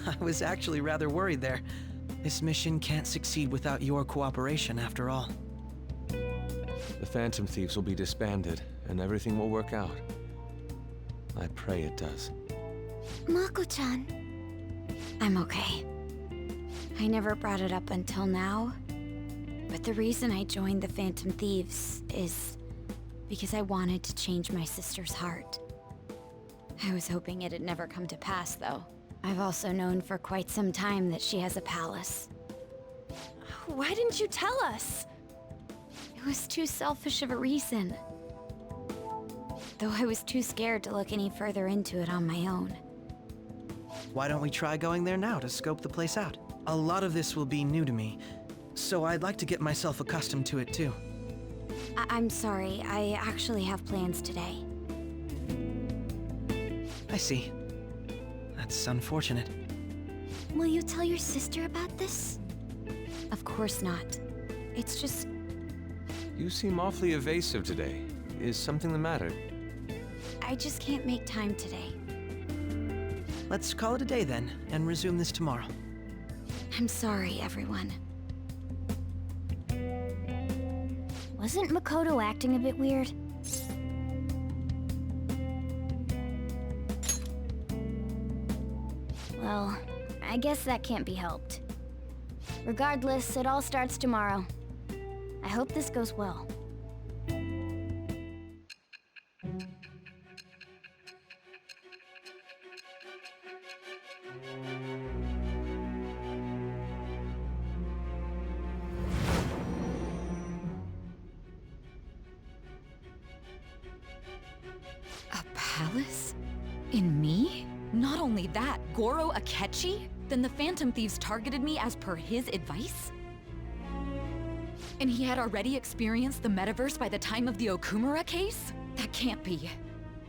Speaker 6: I was actually rather worried there. This mission can't succeed without your cooperation, after all.
Speaker 5: The Phantom Thieves will be disbanded, and everything will work out. I pray it does.
Speaker 14: Mako-chan.
Speaker 12: I'm okay. I never brought it up until now, but the reason I joined the Phantom Thieves is because I wanted to change my sister's heart. I was hoping it'd never come to pass, though. I've also known for quite some time that she has a palace.
Speaker 8: Why didn't you tell us?
Speaker 12: It was too selfish of a reason. Though I was too scared to look any further into it on my own.
Speaker 6: Why don't we try going there now to scope the place out? A lot of this will be new to me, so I'd like to get myself accustomed to it too.
Speaker 12: I'm sorry, I actually have plans today.
Speaker 6: I see. That's unfortunate.
Speaker 14: Will you tell your sister about this?
Speaker 12: Of course not. It's just...
Speaker 5: You seem awfully evasive today. Is something the matter?
Speaker 12: I just can't make time today.
Speaker 6: Let's call it a day then, and resume this tomorrow.
Speaker 12: I'm sorry, everyone.
Speaker 14: Wasn't Makoto acting a bit weird? Well, I guess that can't be helped. Regardless, it all starts tomorrow. I hope this goes well.
Speaker 18: A palace? In me? Not only that, Goro Akechi? Then the Phantom Thieves targeted me as per his advice? And he had already experienced the metaverse by the time of the Okumura case? That can't be.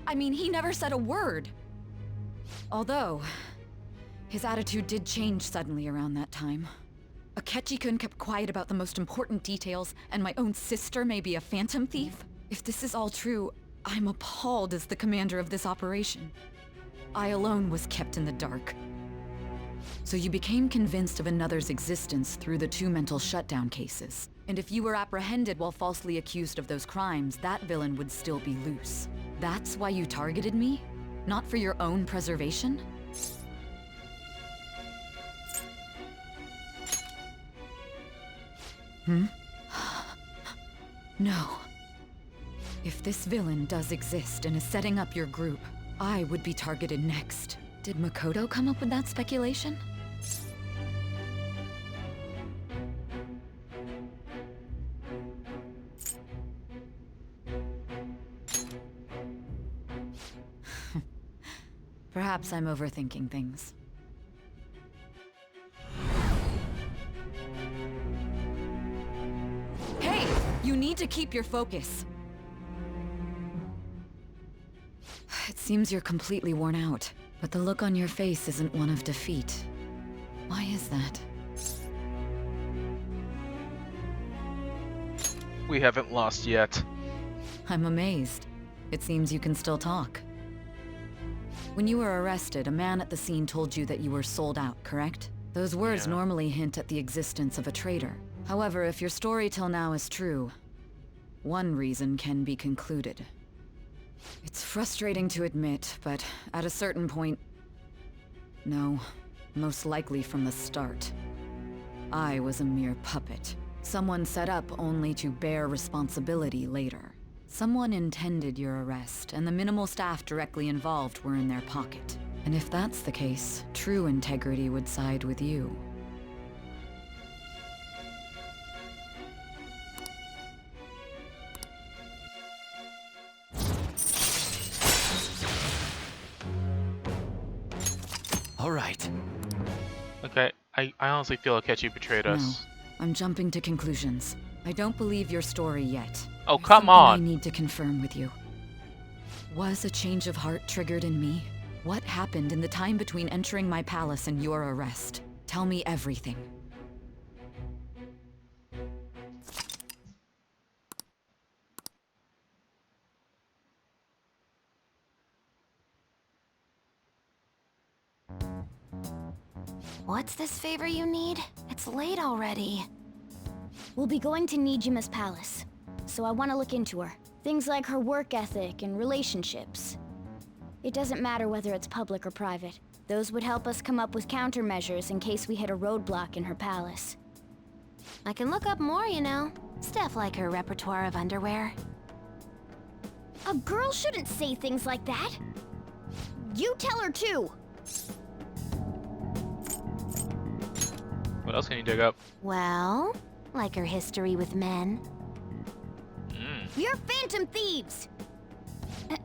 Speaker 18: I mean, he never said a word. Although, His attitude did change suddenly around that time. Akechi-kun kept quiet about the most important details, and my own sister may be a phantom thief? If this is all true, I'm appalled as the commander of this operation. I alone was kept in the dark. So you became convinced of another's existence through the 2 mental shutdown cases. And if you were apprehended while falsely accused of those crimes, that villain would still be loose. That's why you targeted me? Not for your own preservation? No. If this villain does exist and is setting up your group, I would be targeted next. Did Makoto come up with that speculation? Perhaps I'm overthinking things. Hey! You need to keep your focus. It seems you're completely worn out, but the look on your face isn't one of defeat. Why is that?
Speaker 1: We haven't lost yet.
Speaker 18: I'm amazed. It seems you can still talk. When you were arrested, a man at the scene told you that you were sold out, correct? Those words normally hint at the existence of a traitor. However, if your story till now is true, one reason can be concluded. It's frustrating to admit, but at a certain point... No, most likely from the start. I was a mere puppet. Someone set up only to bear responsibility later. Someone intended your arrest, and the minimal staff directly involved were in their pocket. And if that's the case, true integrity would side with you.
Speaker 5: All right.
Speaker 1: Okay, I honestly feel Akechi betrayed us.
Speaker 18: No, I'm jumping to conclusions. I don't believe your story yet.
Speaker 1: Oh,
Speaker 18: There's
Speaker 1: come
Speaker 18: something
Speaker 1: on!
Speaker 18: I need to confirm with you. Was a change of heart triggered in me? What happened in the time between entering my palace and your arrest? Tell me everything.
Speaker 4: What's this favor you need? It's late already.
Speaker 14: We'll be going to Nijima's palace, so I want to look into her. Things like her work ethic and relationships. It doesn't matter whether it's public or private. Those would help us come up with countermeasures in case we hit a roadblock in her palace.
Speaker 4: I can look up more, you know. Stuff like her repertoire of underwear.
Speaker 14: A girl shouldn't say things like that. You tell her too.
Speaker 1: What else can you dig up?
Speaker 4: Well, like her history with men.
Speaker 14: You're phantom thieves!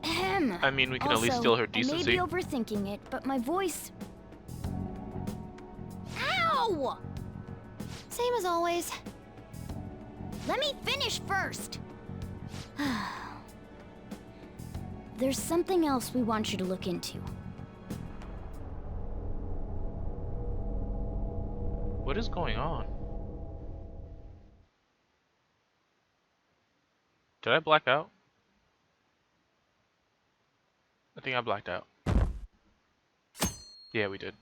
Speaker 1: I mean, we can at least steal her decency.
Speaker 14: I may be overthinking it, but my voice... Ow!
Speaker 4: Same as always.
Speaker 14: Let me finish first! There's something else we want you to look into.
Speaker 1: What is going on? Did I black out? I think I blacked out. Yeah, we did.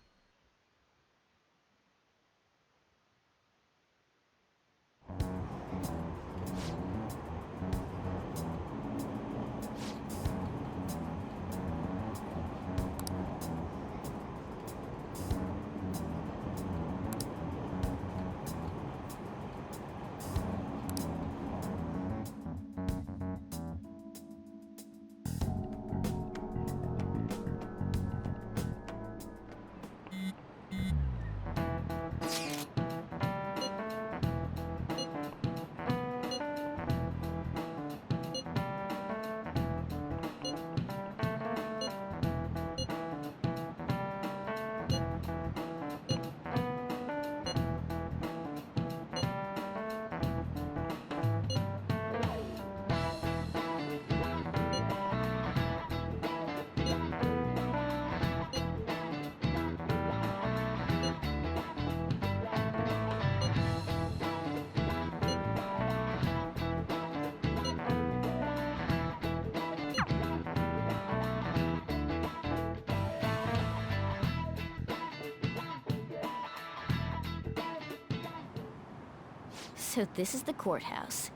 Speaker 14: So this is the courthouse.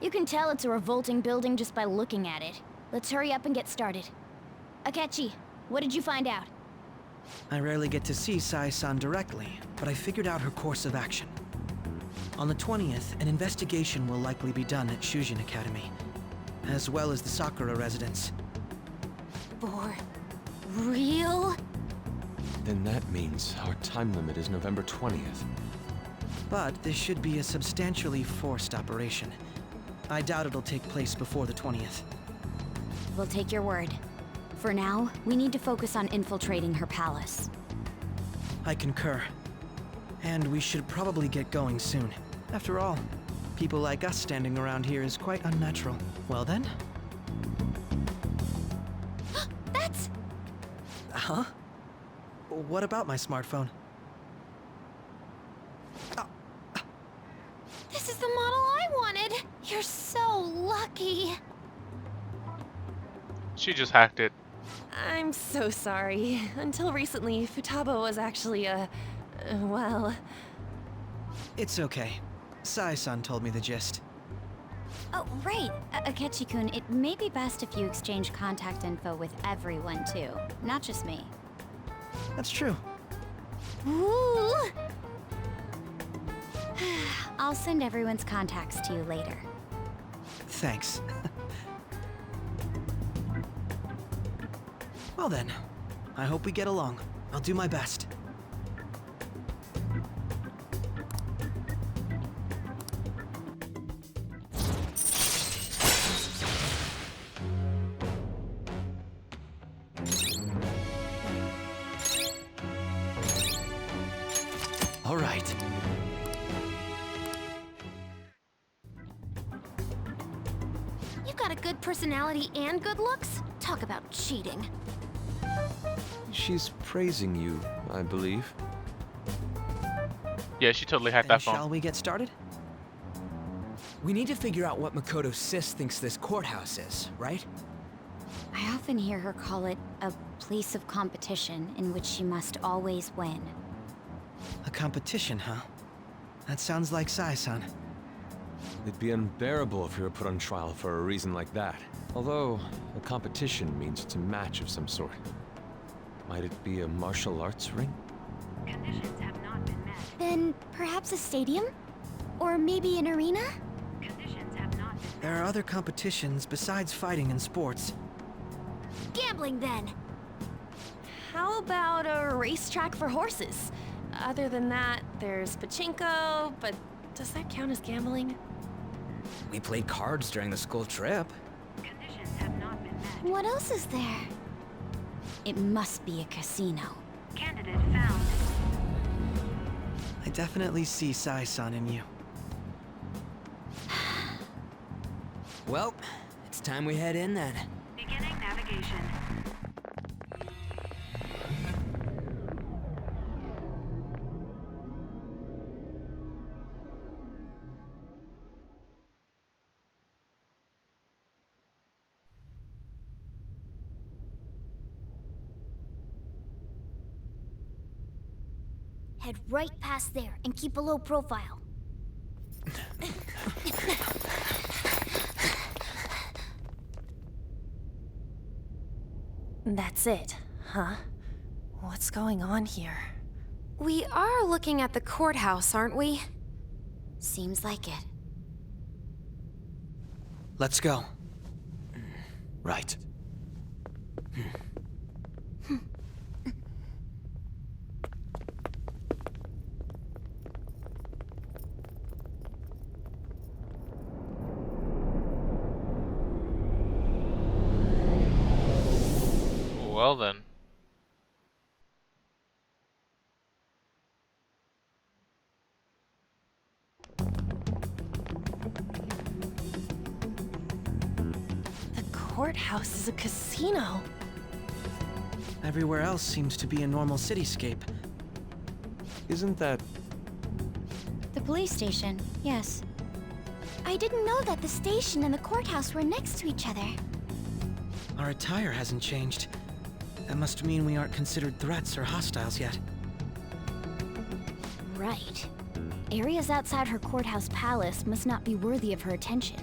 Speaker 14: You can tell it's a revolting building just by looking at it. Let's hurry up and get started. Akechi, what did you find out?
Speaker 6: I rarely get to see Sai-san directly, but I figured out her course of action. On the 20th, an investigation will likely be done at Shujin Academy, as well as the Sakura residence.
Speaker 14: For real?
Speaker 5: Then that means our time limit is November 20th.
Speaker 6: But this should be a substantially forced operation. I doubt it'll take place before the 20th.
Speaker 12: We'll take your word. For now, we need to focus on infiltrating her palace.
Speaker 6: I concur. And we should probably get going soon. After all, people like us standing around here is quite unnatural. Well then?
Speaker 14: That's...
Speaker 6: Huh? What about my smartphone?
Speaker 4: This is the model I wanted! You're so lucky!
Speaker 1: She just hacked it.
Speaker 8: I'm so sorry. Until recently, Futaba was actually well...
Speaker 6: It's okay. Sai-san told me the gist.
Speaker 12: Oh, right. Akechi-kun, it may be best if you exchange contact info with everyone, too. Not just me.
Speaker 6: That's true.
Speaker 12: Ooh! I'll send everyone's contacts to you later.
Speaker 6: Thanks. Well then, I hope we get along. I'll do my best.
Speaker 5: All right.
Speaker 4: You got a good personality and good looks? Talk about cheating.
Speaker 5: She's praising you, I believe.
Speaker 1: Yeah, she totally hacked
Speaker 6: Then
Speaker 1: that phone.
Speaker 6: shall we get started?
Speaker 7: We need to figure out what Makoto Sis thinks this courthouse is, right?
Speaker 12: I often hear her call it a place of competition in which she must always win.
Speaker 6: A competition, huh? That sounds like Sai-san.
Speaker 5: It'd be unbearable if you were put on trial for a reason like that. Although, a competition means it's a match of some sort. Might it be a martial arts ring?
Speaker 2: Conditions have not been met.
Speaker 14: Then perhaps a stadium? Or maybe an arena?
Speaker 2: Conditions have not been met.
Speaker 6: There are other competitions besides fighting and sports.
Speaker 14: Gambling then!
Speaker 8: How about a racetrack for horses? Other than that, there's pachinko, but does that count as gambling?
Speaker 7: We played cards during the school trip.
Speaker 2: Conditions have not been met.
Speaker 14: What else is there?
Speaker 12: It must be a casino.
Speaker 2: Candidate found.
Speaker 6: I definitely see Sai-san in you.
Speaker 7: Well, it's time we head in then.
Speaker 2: Beginning navigation.
Speaker 14: Head right past there and keep a low profile.
Speaker 8: That's it, huh? What's going on here?
Speaker 4: We are looking at the courthouse, aren't we?
Speaker 12: Seems like it.
Speaker 6: Let's go.
Speaker 5: Right.
Speaker 1: Well then.
Speaker 8: The courthouse is a casino.
Speaker 6: Everywhere else seems to be a normal cityscape.
Speaker 5: Isn't that...
Speaker 12: The police station, yes.
Speaker 14: I didn't know that the station and the courthouse were next to each other.
Speaker 6: Our attire hasn't changed. That must mean we aren't considered threats or hostiles yet.
Speaker 14: Right. Areas outside her courthouse palace must not be worthy of her attention.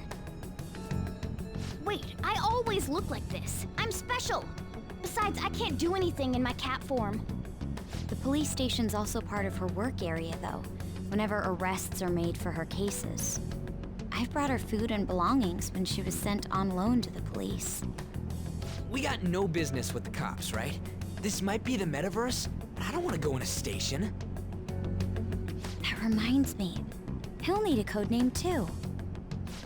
Speaker 14: Wait, I always look like this. I'm special. Besides, I can't do anything in my cat form.
Speaker 12: The police station's also part of her work area, though, whenever arrests are made for her cases. I've brought her food and belongings when she was sent on loan to the police.
Speaker 7: We got no business with the cops, right? This might be the metaverse, but I don't want to go in a station.
Speaker 12: That reminds me. He'll need a code name, too.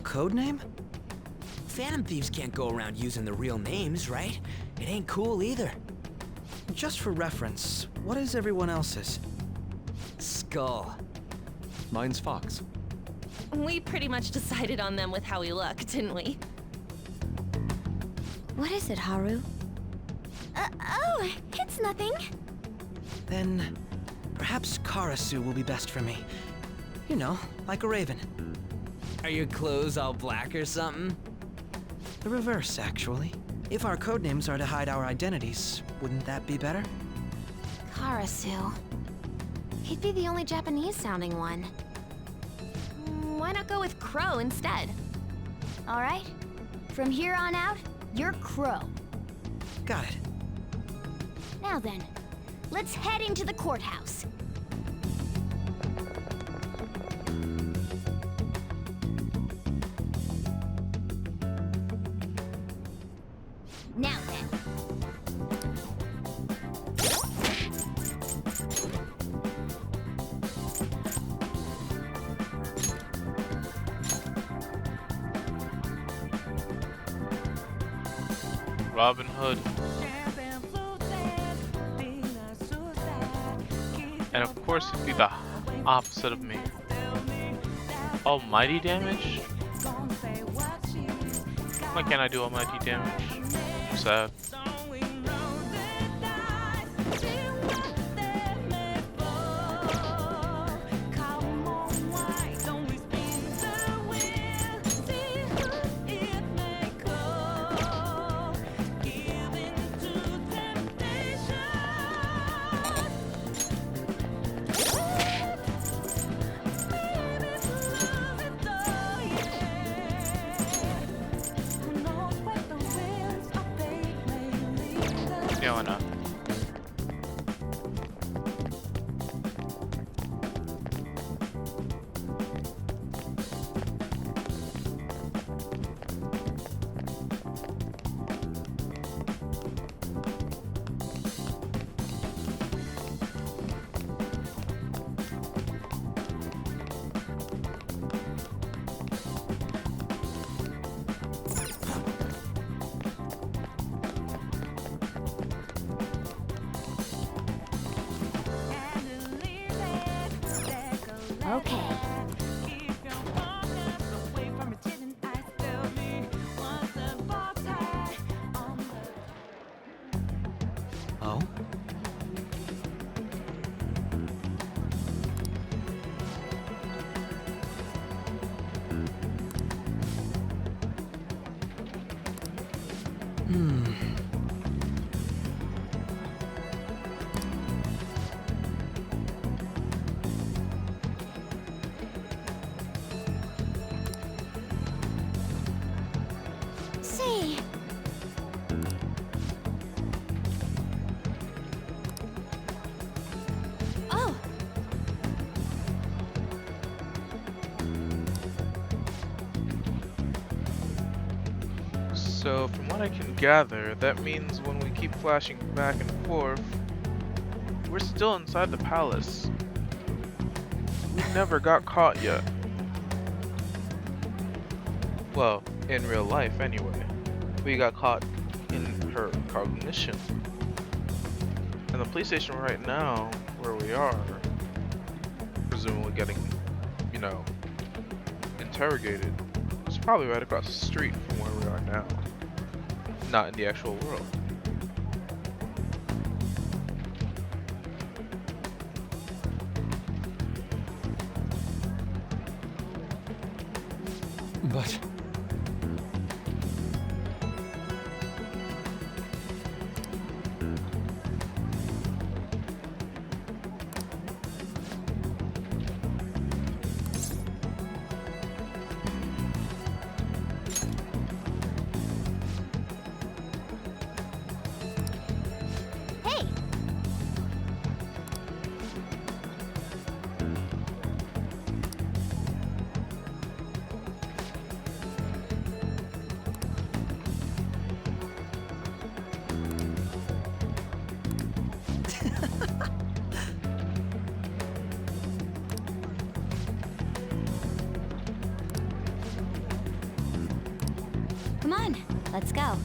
Speaker 6: Codename?
Speaker 7: Phantom Thieves can't go around using their real names, right? It ain't cool either.
Speaker 6: Just for reference, what is everyone else's?
Speaker 7: Skull.
Speaker 5: Mine's Fox.
Speaker 8: We pretty much decided on them with how we look, didn't we?
Speaker 12: What is it, Haru?
Speaker 14: Oh, it's nothing.
Speaker 6: Then perhaps Karasu will be best for me. You know, like a raven.
Speaker 7: Are your clothes all black or something?
Speaker 6: The reverse, actually. If our codenames are to hide our identities, wouldn't that be better?
Speaker 4: Karasu. He'd be the only Japanese-sounding one. Why not go with Crow instead?
Speaker 14: All right. From here on out, you're Crow.
Speaker 6: Got it.
Speaker 14: Now then, let's head into the courthouse. Now then.
Speaker 1: Robin Hood. And of course it'd be the opposite of me. Almighty damage? Why can't I do almighty damage? I'm sad. Yeah, why not?
Speaker 14: Okay.
Speaker 6: Oh?
Speaker 14: Say, oh,
Speaker 1: So from what I can gather, that means when we keep flashing back and forth, we're still inside the palace. We never got caught yet. Well, in real life anyway. We got caught in her cognition. And the police station right now, where we are, presumably getting, you know, interrogated, is probably right across the street from where we are now. Not in the actual world.
Speaker 5: But...
Speaker 12: Come on, let's go.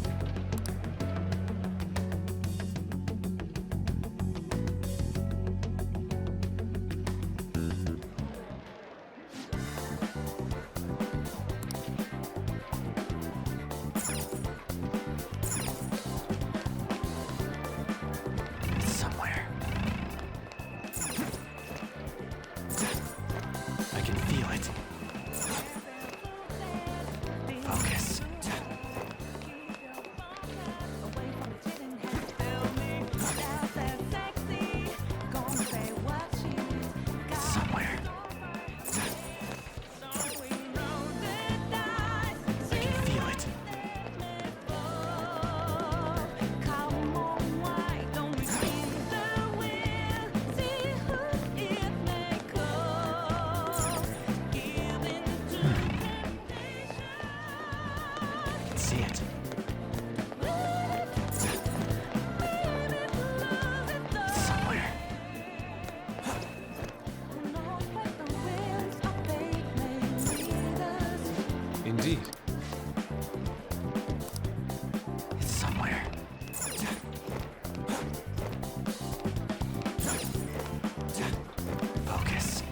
Speaker 5: Somewhere. I can feel it. Focus. Somewhere. I can feel it. I can see it. It's somewhere. Indeed. It's somewhere. Focus.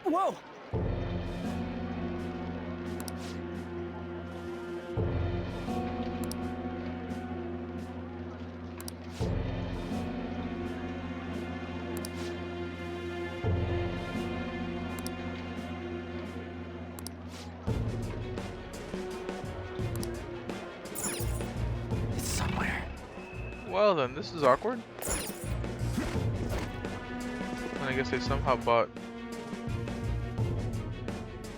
Speaker 6: Whoa!
Speaker 5: It's somewhere.
Speaker 1: Well then, this is awkward. And I guess they somehow bought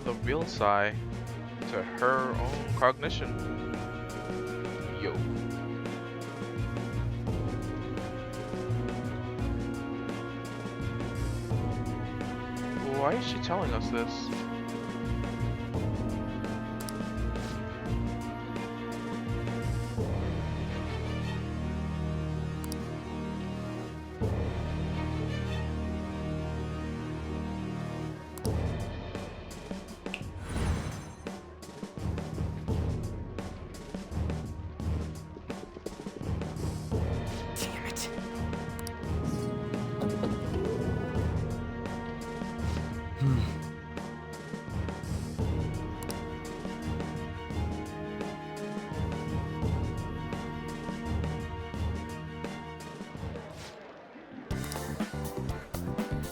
Speaker 1: the real Sai to her own cognition. Yo. Why is she telling us this?
Speaker 5: Damn it.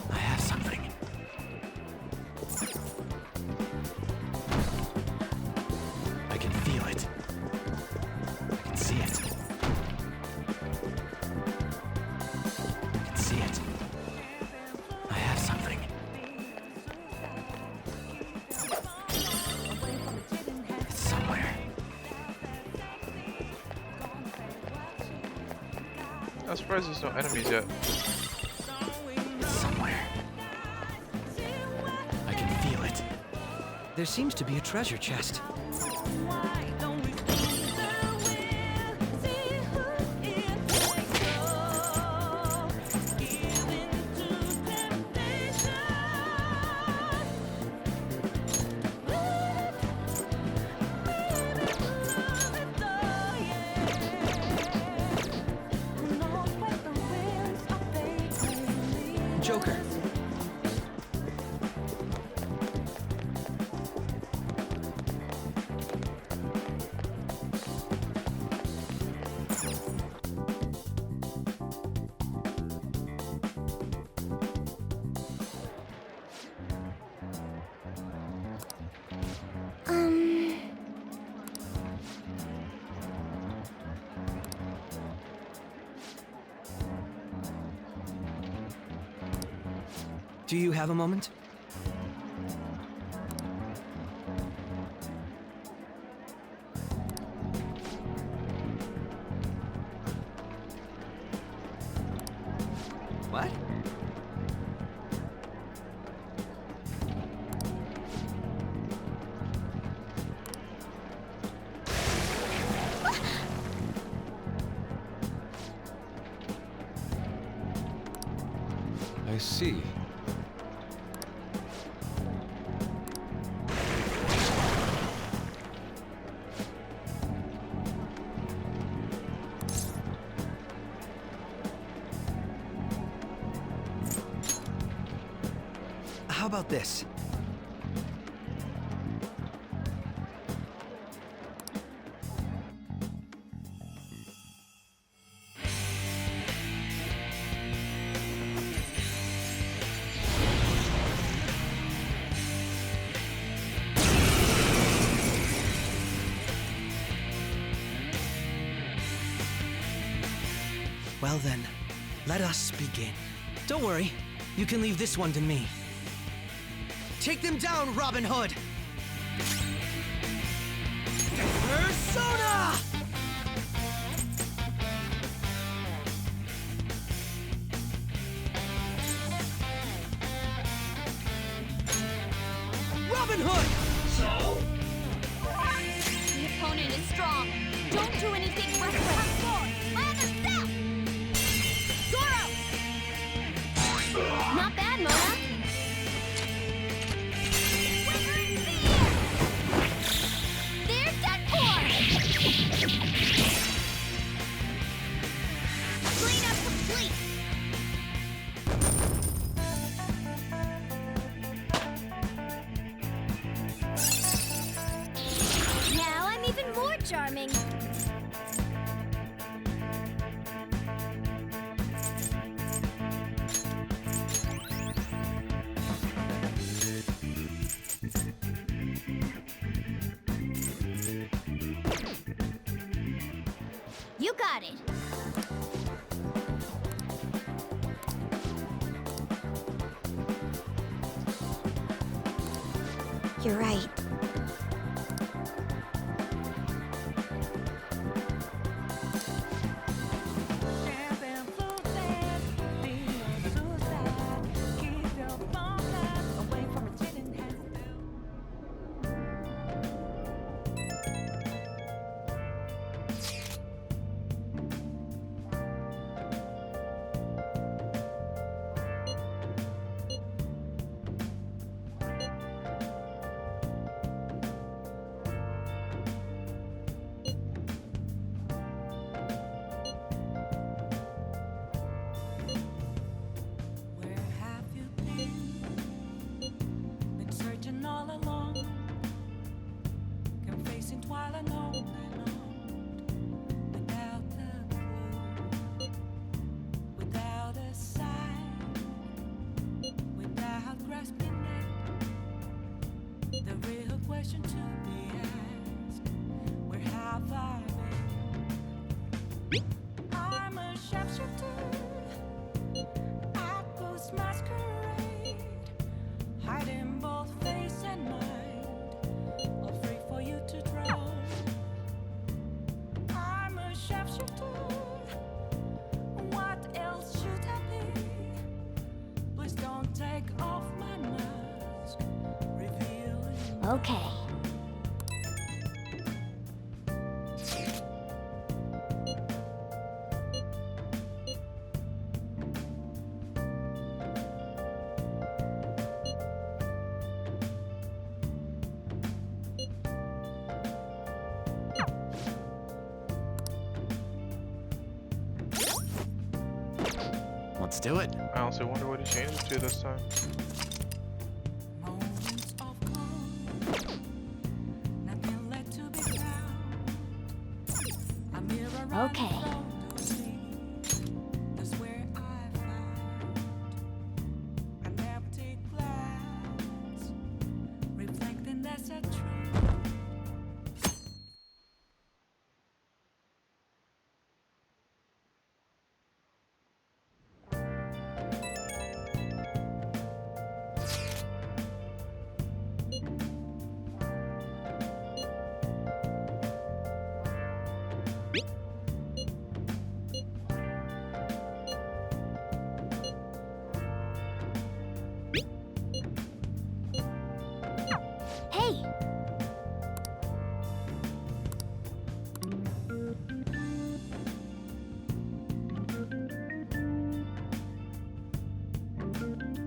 Speaker 5: I have something. I can feel it. I can see it. I can see it. I have something. It's somewhere.
Speaker 1: I'm surprised there's no enemies yet.
Speaker 5: It's somewhere. I can feel it.
Speaker 6: There seems to be a treasure chest. Joker. Do you have a moment?
Speaker 7: What?
Speaker 5: I see.
Speaker 6: How about this? Well then, let us begin. Don't worry, you can leave this one to me. Take them down, Robin Hood! Persona! Robin Hood!
Speaker 4: The opponent is strong. Don't do anything reckless. Goro! Not bad, Mona. There's Deadpool! Cleanup complete! Now I'm even more charming. You got it.
Speaker 14: You're right.
Speaker 15: Where have you been? Been searching all along, confessing while alone and on, without a clue, without a sign, without grasping it. The real question to be asked: where have I been? I'm a sharpshooter. I ghost masquerade, hiding both face and mind, all free for you to draw. I'm a sharpshooter. What else should I be? Please don't take off my mask, revealing.
Speaker 14: Okay.
Speaker 7: Let's do it.
Speaker 1: I honestly wonder what he changed it to this time.
Speaker 15: Moments of calm, nothing left to be found. A mirror right
Speaker 14: Okay.
Speaker 15: in front of me. That's where I found an empty glass, reflecting as a tree.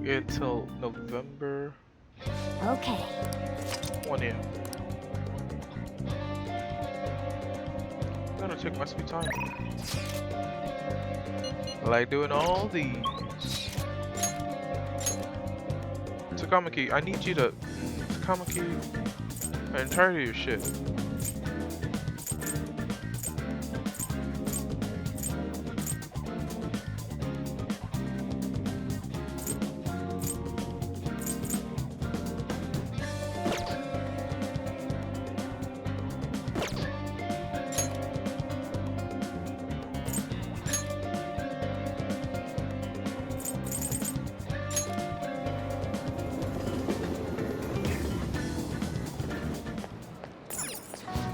Speaker 1: until November
Speaker 14: Okay.
Speaker 1: 20th. I'm gonna take my sweet time. I like doing all these. Takamaki, I need you to Takamaki I'm tired of your shit.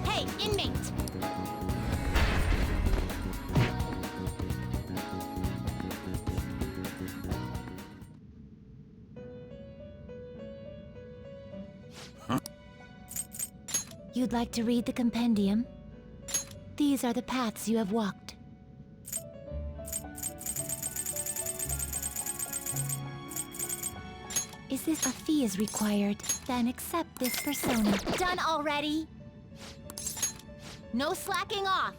Speaker 14: Hey, inmate! You'd like to read the compendium? These are the paths you have walked. Is this a fee is required? Then accept this persona. Done already? No slacking off!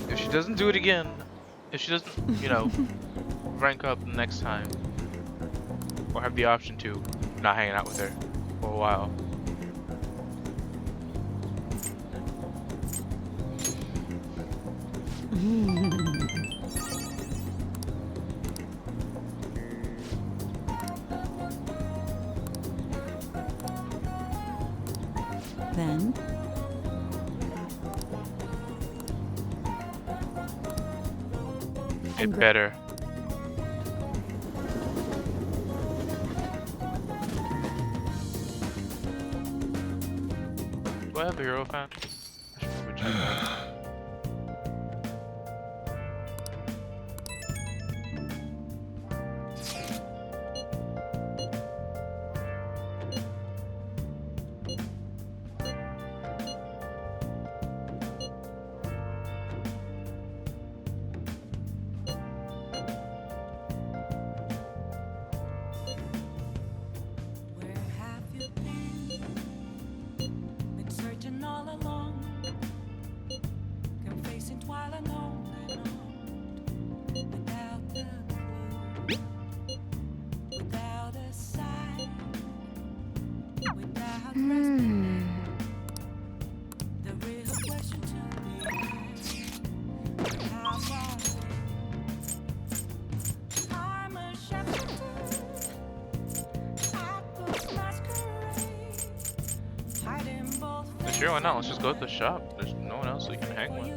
Speaker 1: If she doesn't do it again, if she doesn't, you know, rank up next time, or have the option to not hanging out with her for a while.
Speaker 18: Then
Speaker 1: It better. Do I have a hero fan? I should probably check that.
Speaker 15: Where have you been? Been searching all along, confessing while alone and on, without a clue, without a sign, without resting. The real question to be asked: how far I'm a shepherd.
Speaker 1: Sure, why not? Let's just go to the shop. There's no one else we can hang with.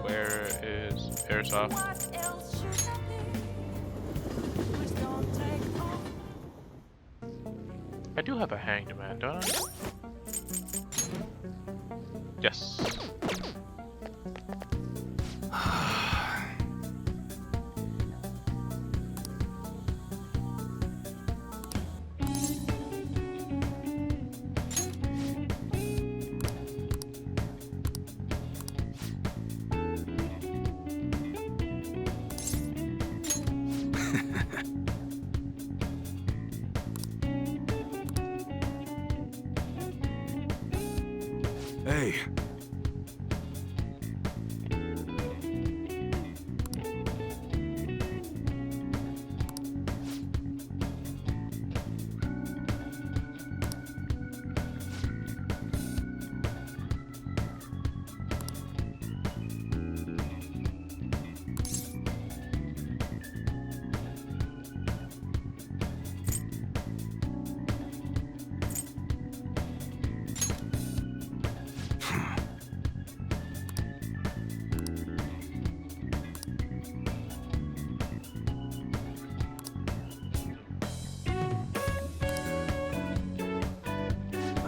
Speaker 1: Where is Airsoft? I do have a hanged man, don't I? Yes.
Speaker 17: Hey.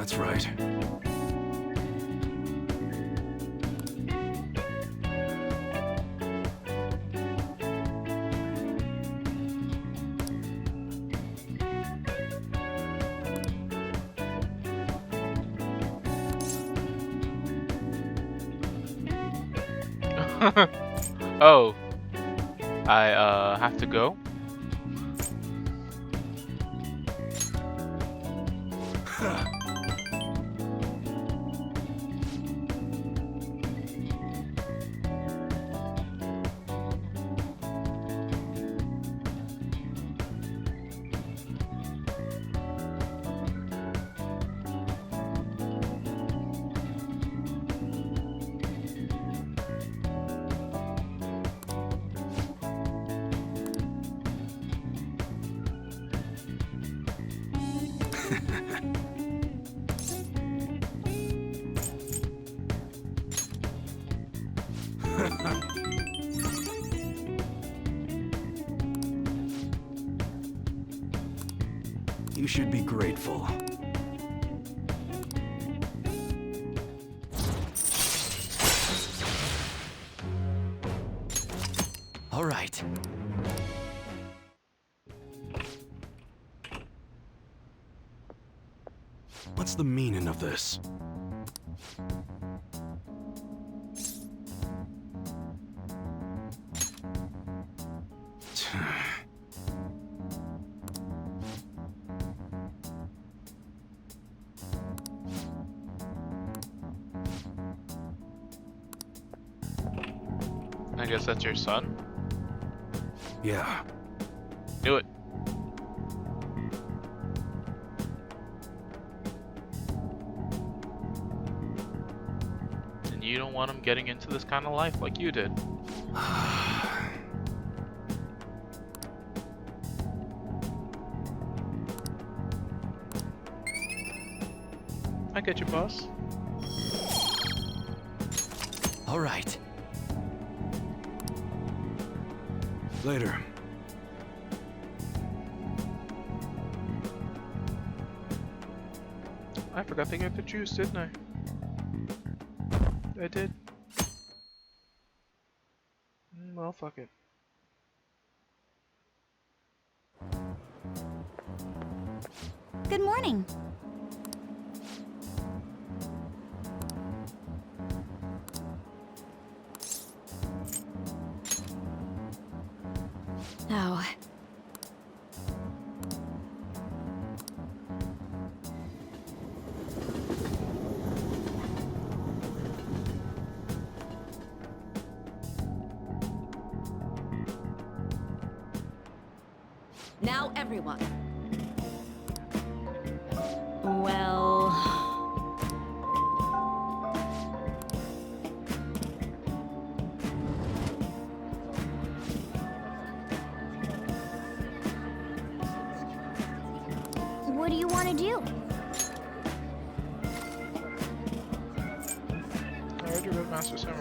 Speaker 17: That's right.
Speaker 1: Oh, I have to go.
Speaker 17: You should be grateful.
Speaker 6: All right.
Speaker 17: What's the meaning of this?
Speaker 1: I guess that's your son?
Speaker 17: Yeah.
Speaker 1: Knew it. And you don't want him getting into this kind of life like you did. I get you, boss.
Speaker 6: All right.
Speaker 17: Later.
Speaker 1: I forgot to get the juice, didn't I? I did. Well, fuck it.
Speaker 12: Good morning. Oh.
Speaker 18: Now, everyone. Well...
Speaker 14: What do you want to do?
Speaker 1: I heard you're with Master Samurai.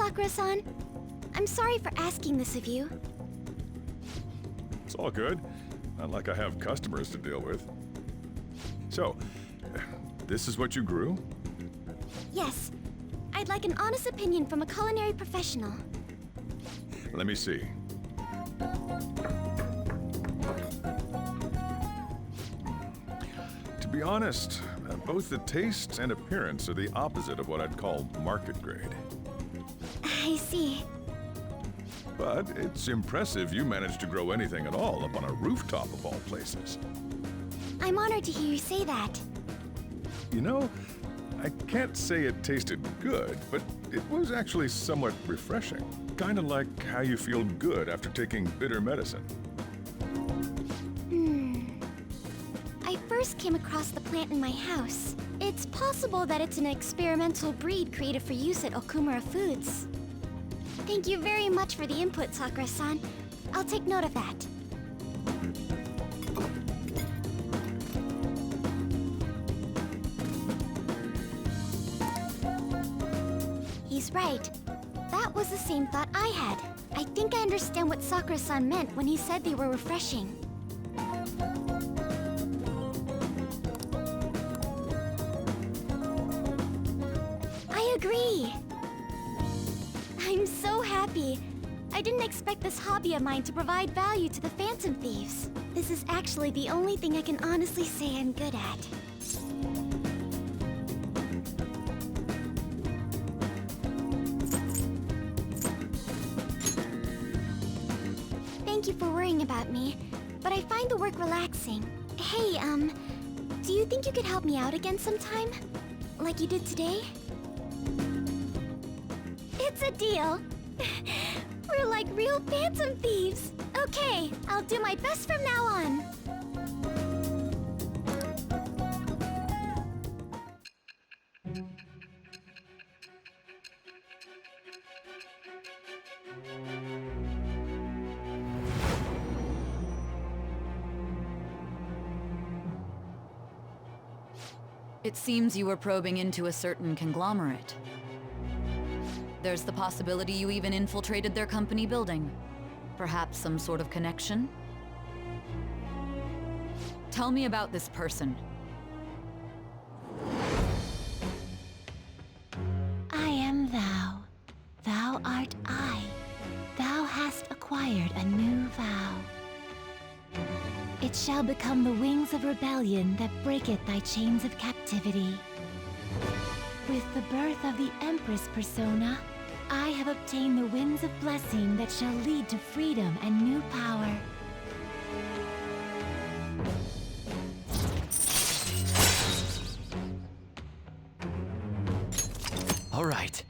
Speaker 14: Sakura-san. I'm sorry for asking this of you.
Speaker 13: It's all good. Not like I have customers to deal with. So, this is what you grew?
Speaker 14: Yes. I'd like an honest opinion from a culinary professional.
Speaker 13: Let me see. To be honest, both the taste and appearance are the opposite of what I'd call market grade.
Speaker 14: I see.
Speaker 13: But it's impressive you managed to grow anything at all up on a rooftop of all places.
Speaker 14: I'm honored to hear you say that.
Speaker 13: You know, I can't say it tasted good, but it was actually somewhat refreshing. Kinda like how you feel good after taking bitter medicine.
Speaker 14: I first came across the plant in my house. It's possible that it's an experimental breed created for use at Okumura Foods. Thank you very much for the input, Sakura-san. I'll take note of that. He's right. That was the same thought I had. I think I understand what Sakura-san meant when he said they were refreshing. I agree. I'm so happy. I didn't expect this hobby of mine to provide value to the Phantom Thieves. This is actually the only thing I can honestly say I'm good at. Thank you for worrying about me, but I find the work relaxing. Hey, do you think you could help me out again sometime? Like you did today? It's a deal. We're like real Phantom Thieves. Okay, I'll do my best from now on.
Speaker 18: It seems you were probing into a certain conglomerate. There's the possibility you even infiltrated their company building. Perhaps some sort of connection? Tell me about this person.
Speaker 19: I am thou. Thou art I. Thou hast acquired a new vow. It shall become the wings of rebellion that breaketh thy chains of captivity. With the birth of the Empress persona, I have obtained the winds of blessing that shall lead to freedom and new power.
Speaker 16: All right.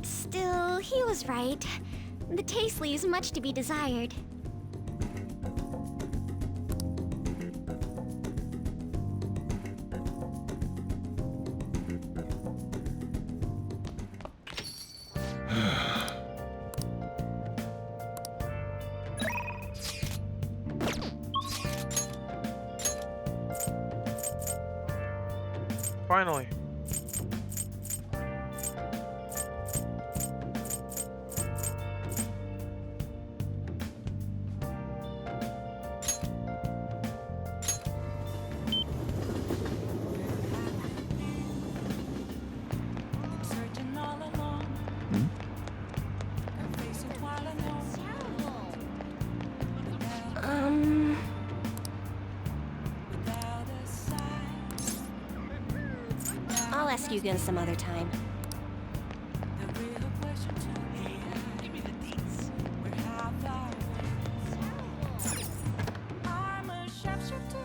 Speaker 14: Still, he was right. The taste leaves much to be desired.
Speaker 1: Finally.
Speaker 15: Searching all along. And facing while alone. Without a sign.
Speaker 14: I'll ask you again some other time.
Speaker 15: The real question to me is, give me the deets. Where have thou been? I'm a sharpshooter.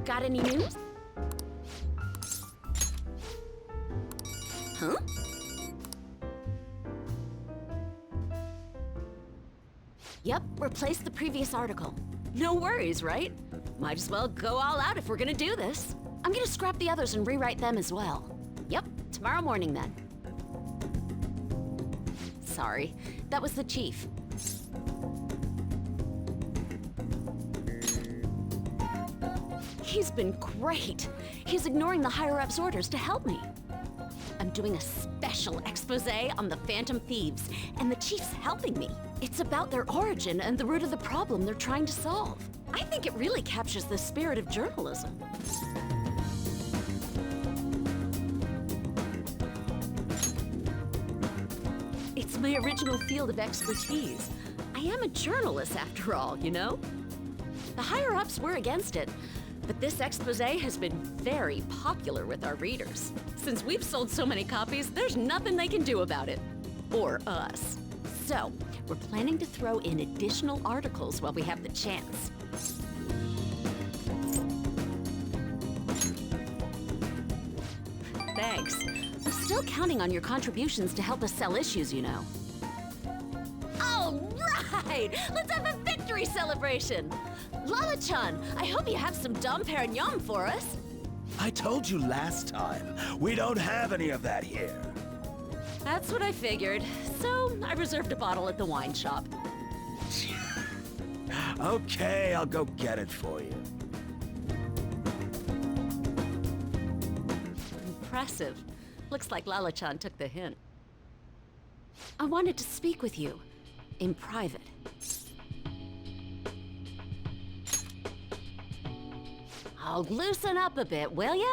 Speaker 14: Got any news? Huh?
Speaker 20: Yep, replace the previous article. No worries, right? Might as well go all out if we're gonna do this. I'm gonna scrap the others and rewrite them as well. Yep, tomorrow morning then. Sorry, that was the chief. He's been great. He's ignoring the higher-ups' orders to help me. I'm doing a special expose on the Phantom Thieves, and the chief's helping me. It's about their origin and the root of the problem they're trying to solve. I think it really captures the spirit of journalism. It's my original field of expertise. I am a journalist after all, you know? The higher-ups were against it, but this expose has been very popular with our readers. Since we've sold so many copies, there's nothing they can do about it. Or us. So, we're planning to throw in additional articles while we have the chance. Thanks. I'm still counting on your contributions to help us sell issues, you know. All right! Let's have a victory celebration! Lala-chan, I hope you have some Dom Perignon for us.
Speaker 17: I told you last time, we don't have any of that here.
Speaker 20: That's what I figured. So, I reserved a bottle at the wine shop.
Speaker 17: Okay, I'll go get it for you.
Speaker 20: Impressive. Looks like Lala-chan took the hint. I wanted to speak with you. In private. Oh, loosen up a bit, will ya?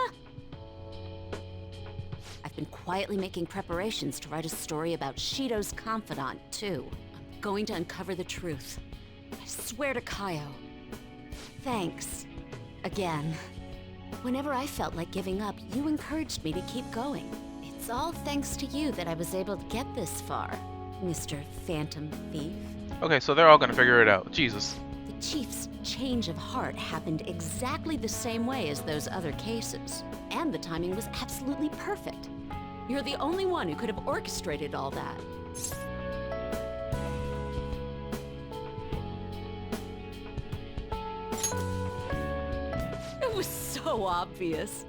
Speaker 20: I've been quietly making preparations to write a story about Shido's confidant, too. I'm going to uncover the truth. I swear to Kaio. Thanks. Again. Whenever I felt like giving up, you encouraged me to keep going. It's all thanks to you that I was able to get this far, Mr. Phantom Thief.
Speaker 1: Okay, so they're all gonna figure it out. Jesus.
Speaker 20: The Chief's change of heart happened exactly the same way as those other cases. And the timing was absolutely perfect. You're the only one who could have orchestrated all that. It was so obvious.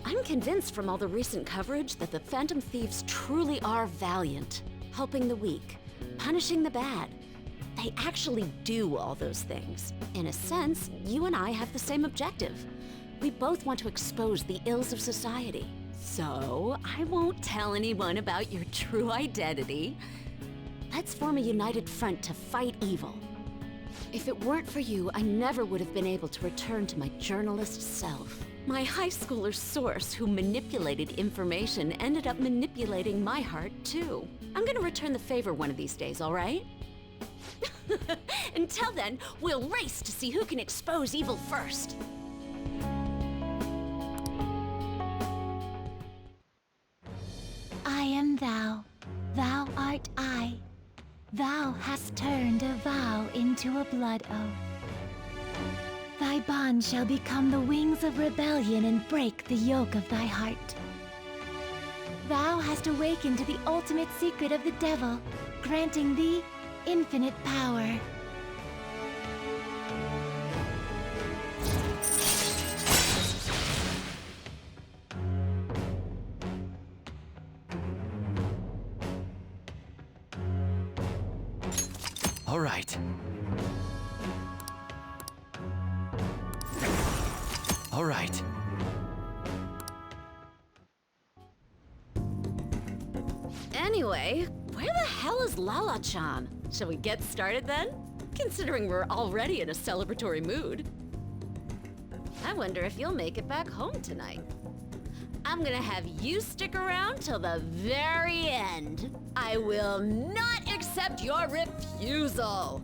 Speaker 20: I'm convinced from all the recent coverage that the Phantom Thieves truly are valiant, helping the weak, punishing the bad. They actually do all those things. In a sense, you and I have the same objective. We both want to expose the ills of society. So, I won't tell anyone about your true identity. Let's form a united front to fight evil. If it weren't for you, I never would have been able to return to my journalist self. My high schooler source who manipulated information ended up manipulating my heart, too. I'm gonna return the favor one of these days, all right? Until then, we'll race to see who can expose evil first.
Speaker 19: I am thou, thou art I. Thou hast turned a vow into a blood oath. Thy bond shall become the wings of rebellion and break the yoke of thy heart. Thou hast awakened to the ultimate secret of the devil, granting thee infinite power.
Speaker 5: All right. All right.
Speaker 20: Anyway, where the hell is Lala-chan? Shall we get started then? Considering we're already in a celebratory mood. I wonder if you'll make it back home tonight. I'm gonna have you stick around till the very end. I will not accept your refusal.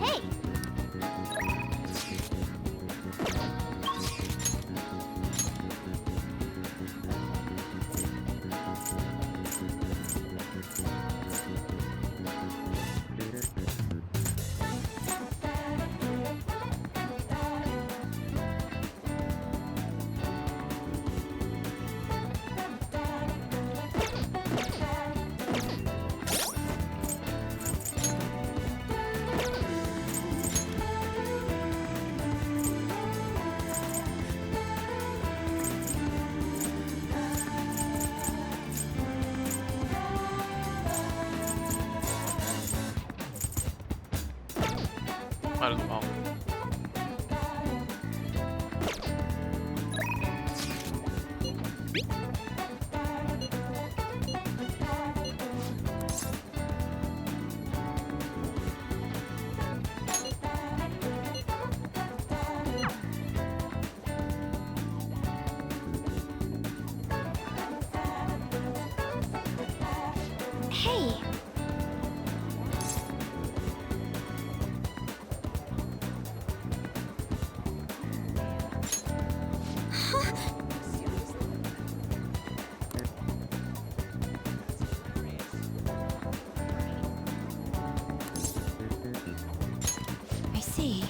Speaker 14: Hey!
Speaker 1: Might as well.
Speaker 14: Hey! I see.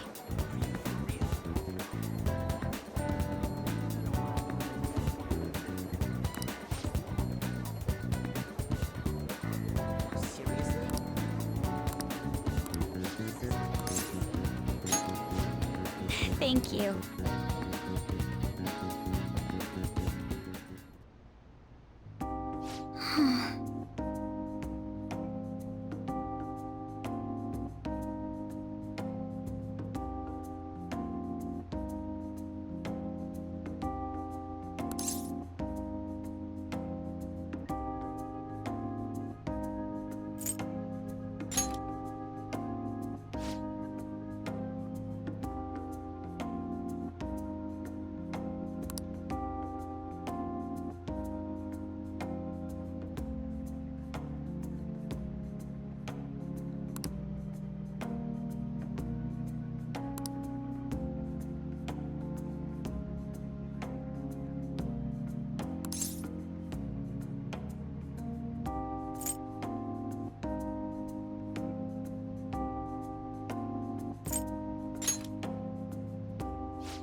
Speaker 14: Thank you.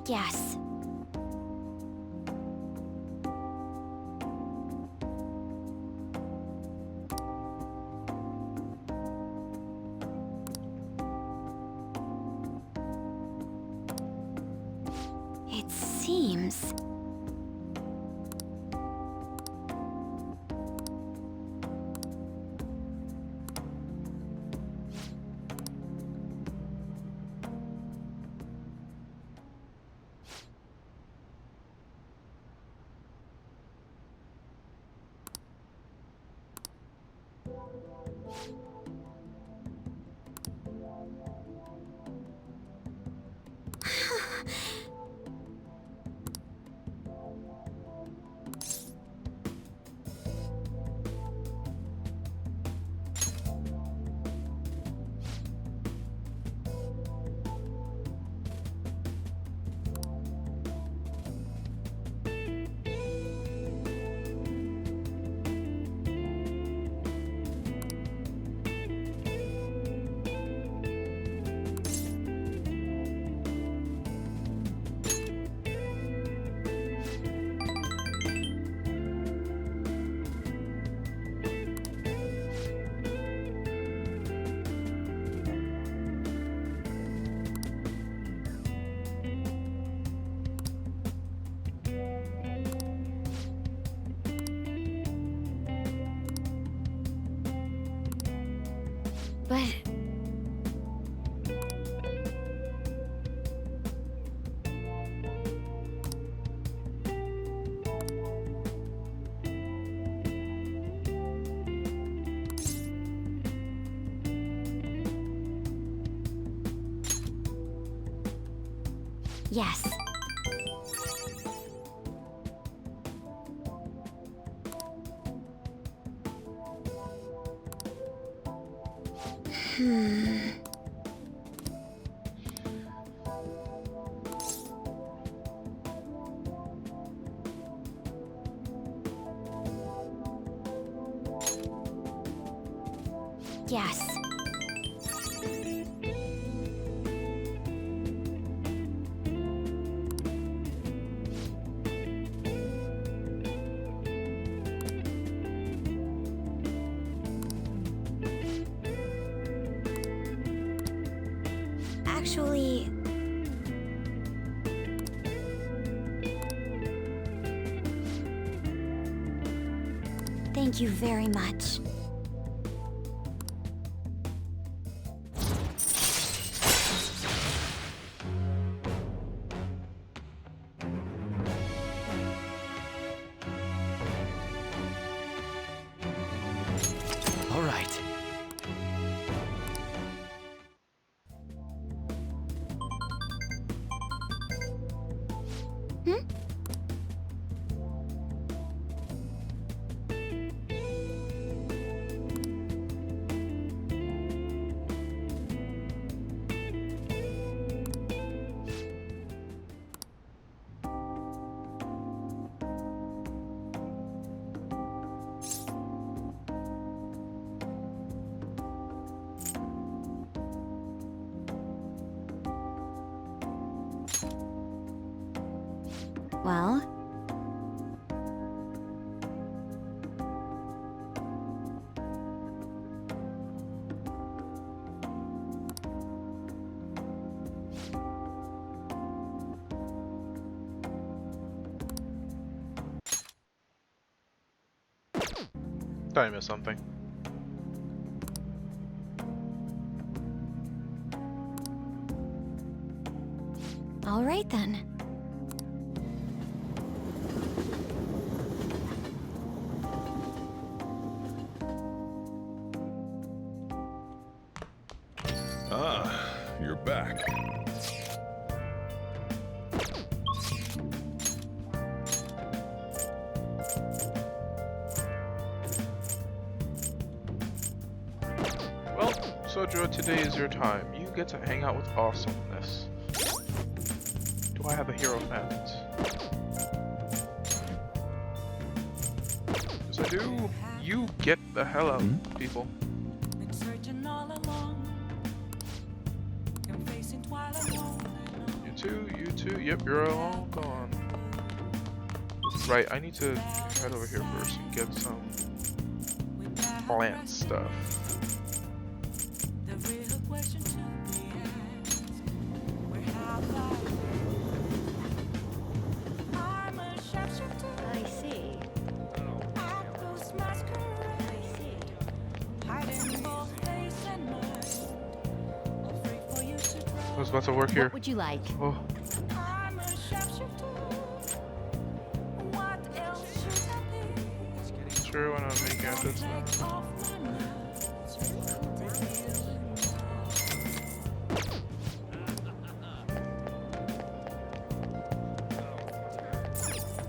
Speaker 14: Yes. It seems...
Speaker 12: But yes. Yes. Actually, thank you very much.
Speaker 16: All right.
Speaker 12: Well,
Speaker 1: Thought I missed something.
Speaker 12: all right then.
Speaker 13: Ah, you're back.
Speaker 1: Well, Sojiro, today is your time. You get to hang out with awesomeness. Do I have a hero fans? Yes, I do. You get the hell out, people.
Speaker 15: Been searching all along. Been facing twilight alone.
Speaker 1: You too. Yep, you're all gone. Right, I need to head over here first and get some plant stuff.
Speaker 15: The real question to be asked, where have I'm a sharpshooter. I see. I ghost masquerade. I see. Hiding both face and mind. Afraid for you to try.
Speaker 1: I was about to work here.
Speaker 18: What would you like?
Speaker 1: Oh,
Speaker 15: I'm a sharpshooter. What else should I be?
Speaker 1: sure, when I'm making it this
Speaker 15: Take
Speaker 1: time.
Speaker 15: off my mask.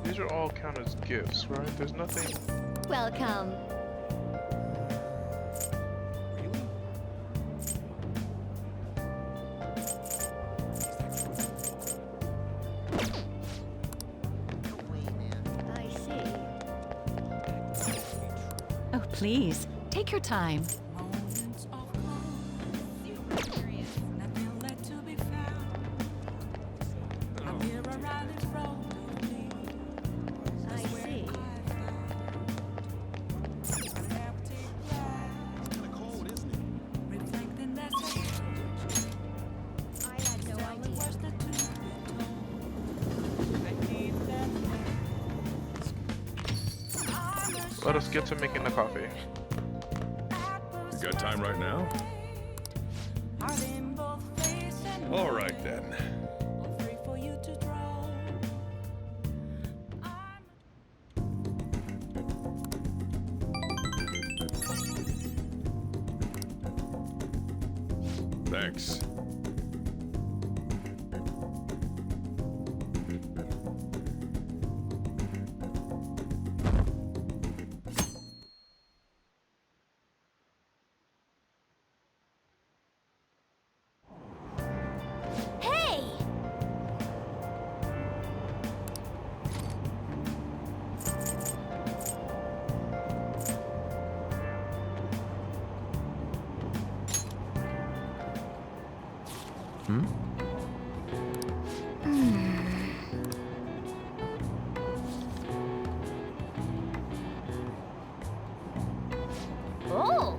Speaker 1: These are all count as gifts, right? There's nothing.
Speaker 12: Welcome.
Speaker 15: I see.
Speaker 19: Oh, please, take your time.
Speaker 15: Moments of calm. Nothing left to be found. I'm here around this road of me. I see. An empty glass. Kinda cold, isn't it? Reflecting that I had no idea. Words that to be told. I need that
Speaker 1: Let us get to making the coffee.
Speaker 13: You got time right now? All right, then.
Speaker 15: Free for you to draw.
Speaker 13: Thanks.
Speaker 14: Hey!
Speaker 5: Hmm?
Speaker 14: Oh!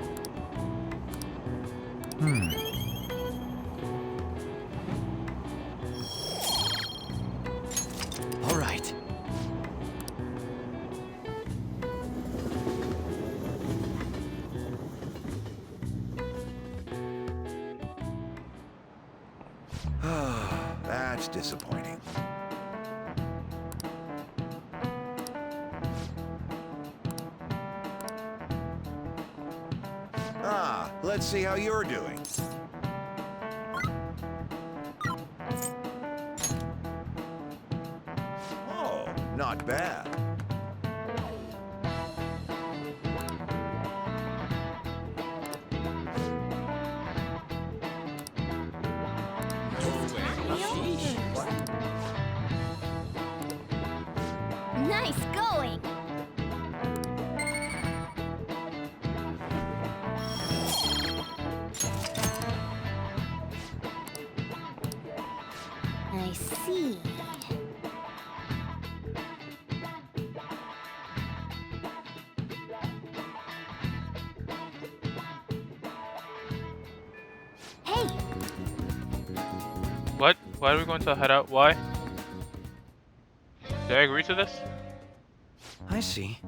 Speaker 6: All right.
Speaker 17: That's disappointing. Let's see how you're doing. Oh, not bad.
Speaker 14: Nice going! I see. Hey!
Speaker 1: What? Why are we going to head out? Why? Did I agree to this?
Speaker 6: I see.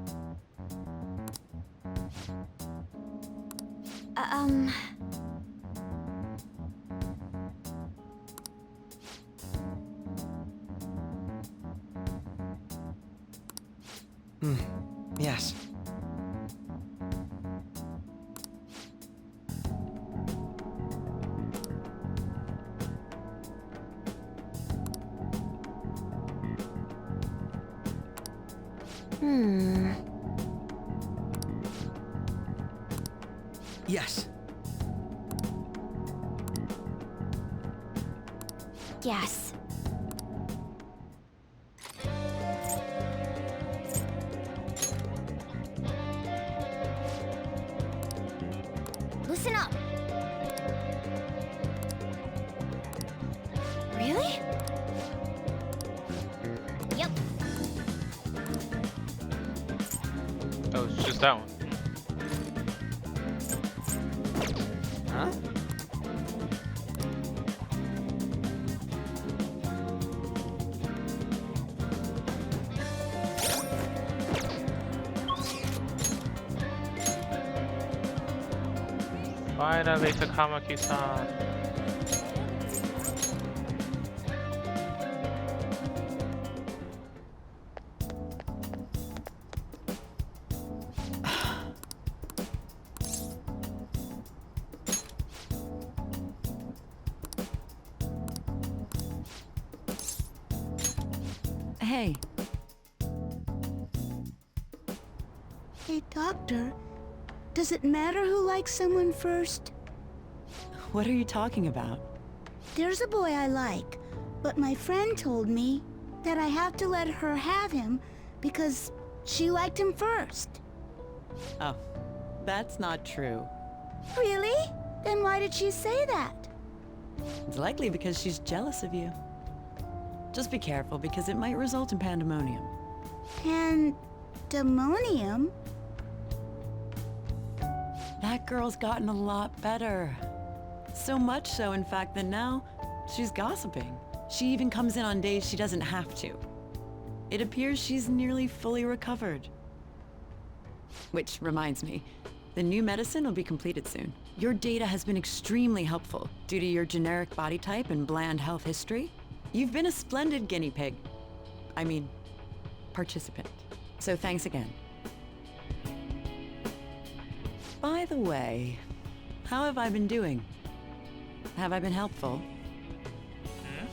Speaker 6: Yes. Yes.
Speaker 14: Yes. Listen up. Really? Yep.
Speaker 1: Oh, it's just that one.
Speaker 6: Huh?
Speaker 1: Finally, Takamaki-san.
Speaker 19: Hey,
Speaker 21: Hey, Doctor. Does it matter who likes someone first?
Speaker 19: what are you talking about?
Speaker 21: There's a boy I like, but my friend told me that I have to let her have him because she liked him first.
Speaker 19: Oh, that's not true.
Speaker 21: Really? Then why did she say that?
Speaker 19: It's likely because she's jealous of you. Just be careful because it might result in pandemonium.
Speaker 21: Pandemonium?
Speaker 19: That girl's gotten a lot better. So much so, in fact, that now she's gossiping. She even comes in on days she doesn't have to. It appears she's nearly fully recovered. Which reminds me,
Speaker 10: The new medicine will be completed soon. Your data has been extremely helpful due to your generic body type and bland health history. You've been a splendid guinea pig. I mean, participant. So thanks again. By the way, how have I been doing? Have I been helpful?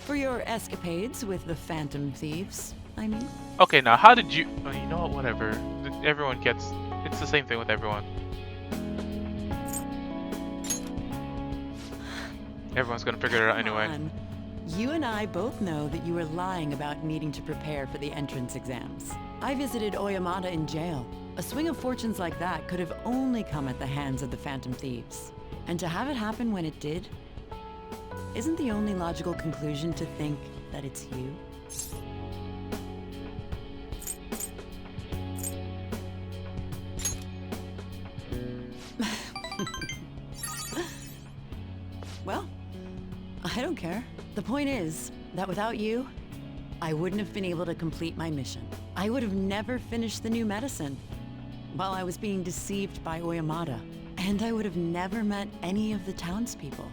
Speaker 10: For your escapades with the Phantom Thieves, I mean?
Speaker 1: Okay, now how did you... Oh, you know what? Whatever. Everyone gets... It's the same thing with everyone. Everyone's gonna figure it out anyway.
Speaker 10: Come on. You and I both know that you were lying about needing to prepare for the entrance exams. I visited Oyamata in jail. A swing of fortunes like that could have only come at the hands of the Phantom Thieves. And to have it happen when it did, isn't the only logical conclusion to think that it's you? Well, I don't care. The point is that without you, I wouldn't have been able to complete my mission. I would have never finished the new medicine while I was being deceived by Oyamata. And I would have never met any of the townspeople.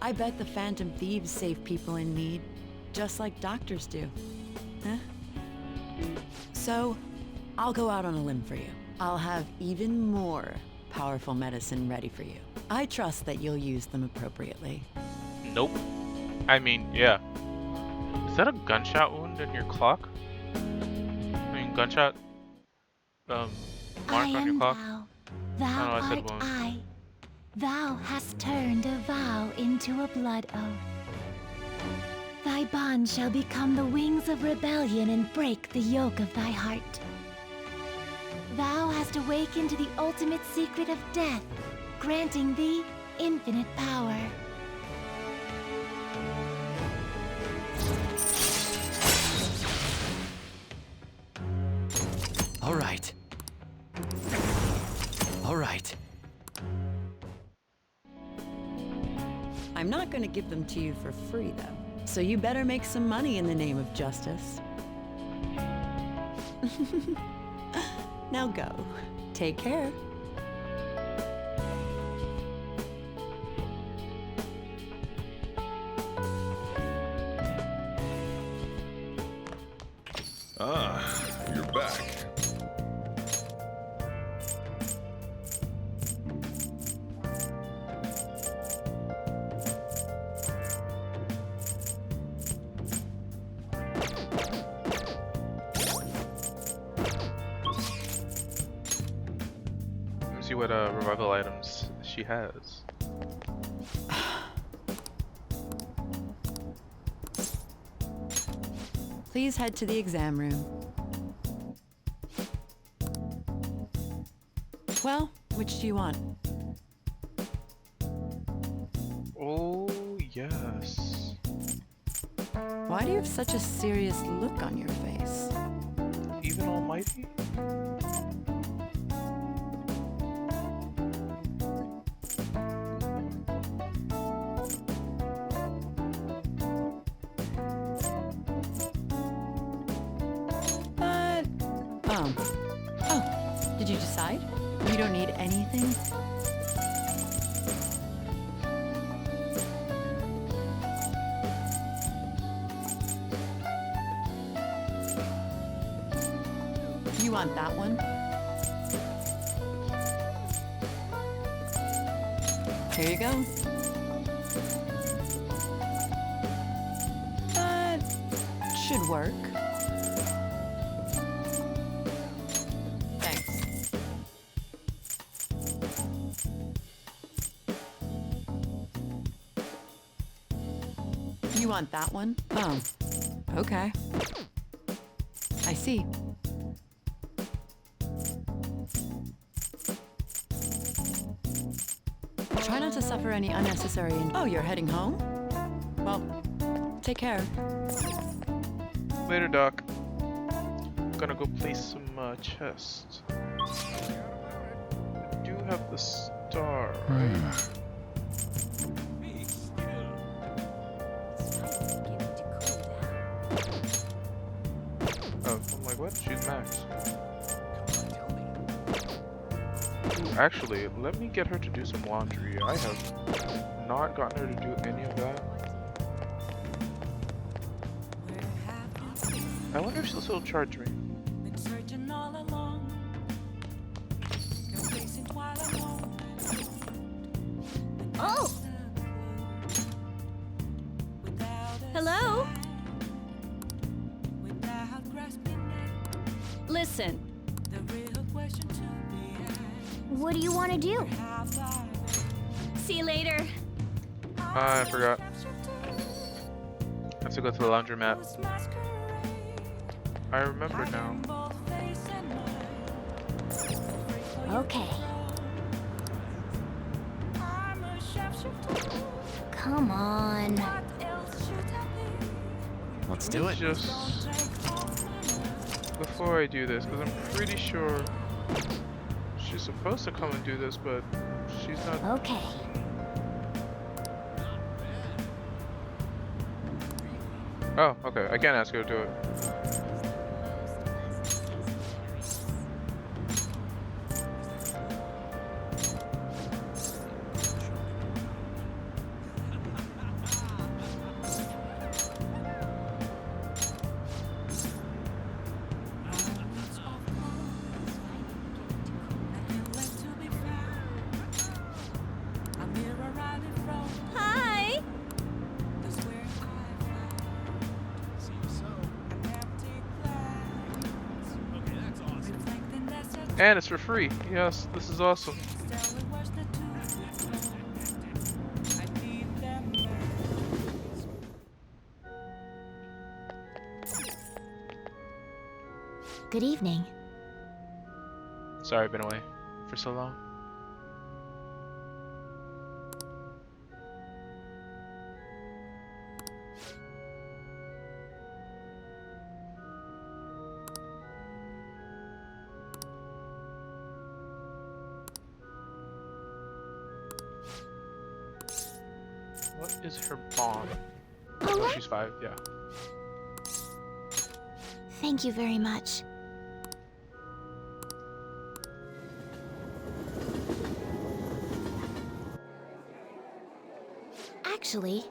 Speaker 10: I bet the Phantom Thieves save people in need, just like doctors do. Huh? So, I'll go out on a limb for you. I'll have even more powerful medicine ready for you. I trust that you'll use them appropriately.
Speaker 1: Nope. I mean, yeah. Is that a gunshot wound in your clock? I mean, gunshot... mark on your clock?
Speaker 19: Thou
Speaker 1: I said
Speaker 19: art
Speaker 1: wound.
Speaker 19: I. Thou hast turned a vow into a blood oath. Thy bond shall become the wings of rebellion and break the yoke of thy heart. Thou hast awakened to the ultimate secret of death, granting thee infinite power.
Speaker 5: All right. All right.
Speaker 10: I'm not gonna give them to you for free, though. So you better make some money in the name of justice. Now go. Take care.
Speaker 13: Ah, you're back.
Speaker 1: Let me see what revival items she has.
Speaker 10: Please head to the exam room. Well, which do you want?
Speaker 1: Oh, yes.
Speaker 10: Why do you have such a serious look on your face?
Speaker 1: Even almighty?
Speaker 10: Oh, did you decide? You don't need anything? You want that one? Here you go. That should work. Thanks. You want that one? Oh, okay. I see. Try not to suffer any unnecessary... Oh, you're heading home? Well, take care.
Speaker 1: Later, Doc. Gonna go place some chests. I do have the star, right? Oh, I'm like, what? She's max. Actually, let me get her to do some laundry. I have not gotten her to do any of that. I wonder if she'll still charge me.
Speaker 15: Been searching all along. Complacent while alone.
Speaker 14: Oh! Hello?
Speaker 15: Without grasping it,
Speaker 14: Listen.
Speaker 15: the real question to be asked.
Speaker 14: What do you want to do?
Speaker 15: How far
Speaker 14: See you later.
Speaker 1: I forgot. I have to go to the laundromat. I remember now.
Speaker 14: Okay. Come on.
Speaker 7: Let's do it.
Speaker 1: Just before I do this, because I'm pretty sure she's supposed to come and do this, but she's not.
Speaker 14: Okay.
Speaker 1: Oh, okay. I can't ask her to do it.
Speaker 14: Hi.
Speaker 1: And it's for free. Yes, this is awesome.
Speaker 14: Good evening.
Speaker 1: Sorry I've been away for so long. What is her bond? Oh, she's 5, yeah.
Speaker 14: Thank you very much. Actually,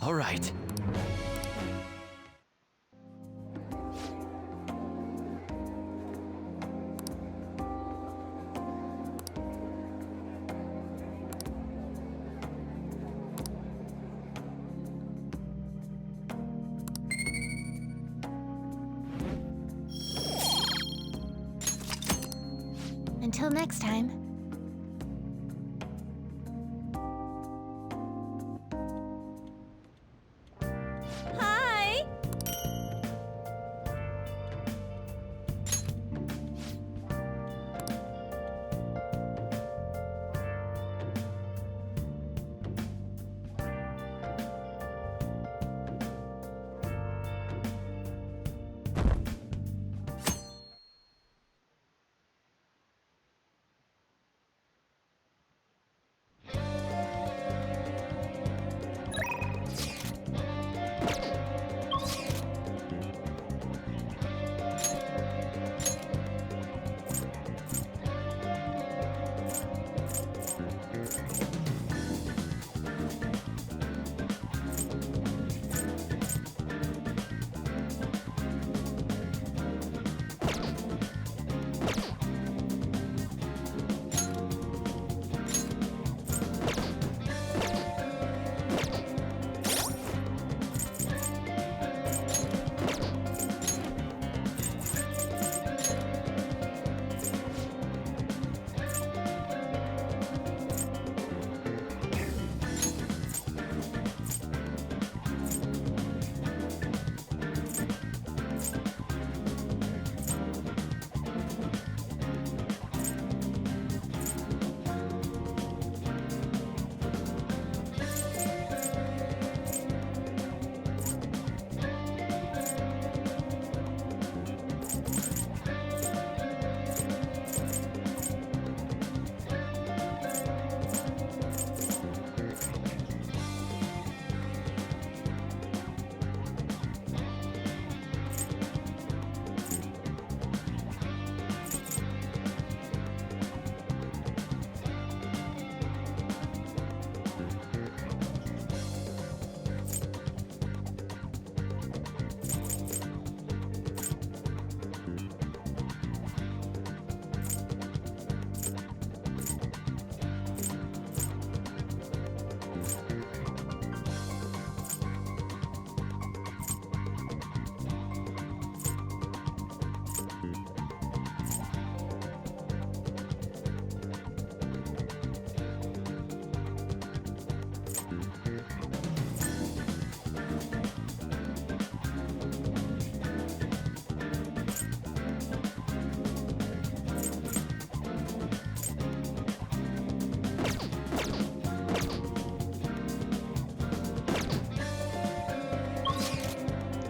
Speaker 17: All right.
Speaker 19: Until next time.
Speaker 8: Hi!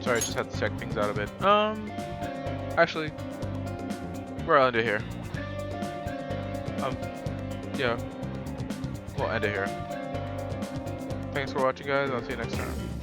Speaker 1: Sorry, I just had to check things out a bit. Actually, we'll end it here. Yeah, we'll end it here. Thanks for watching, guys. I'll see you next time.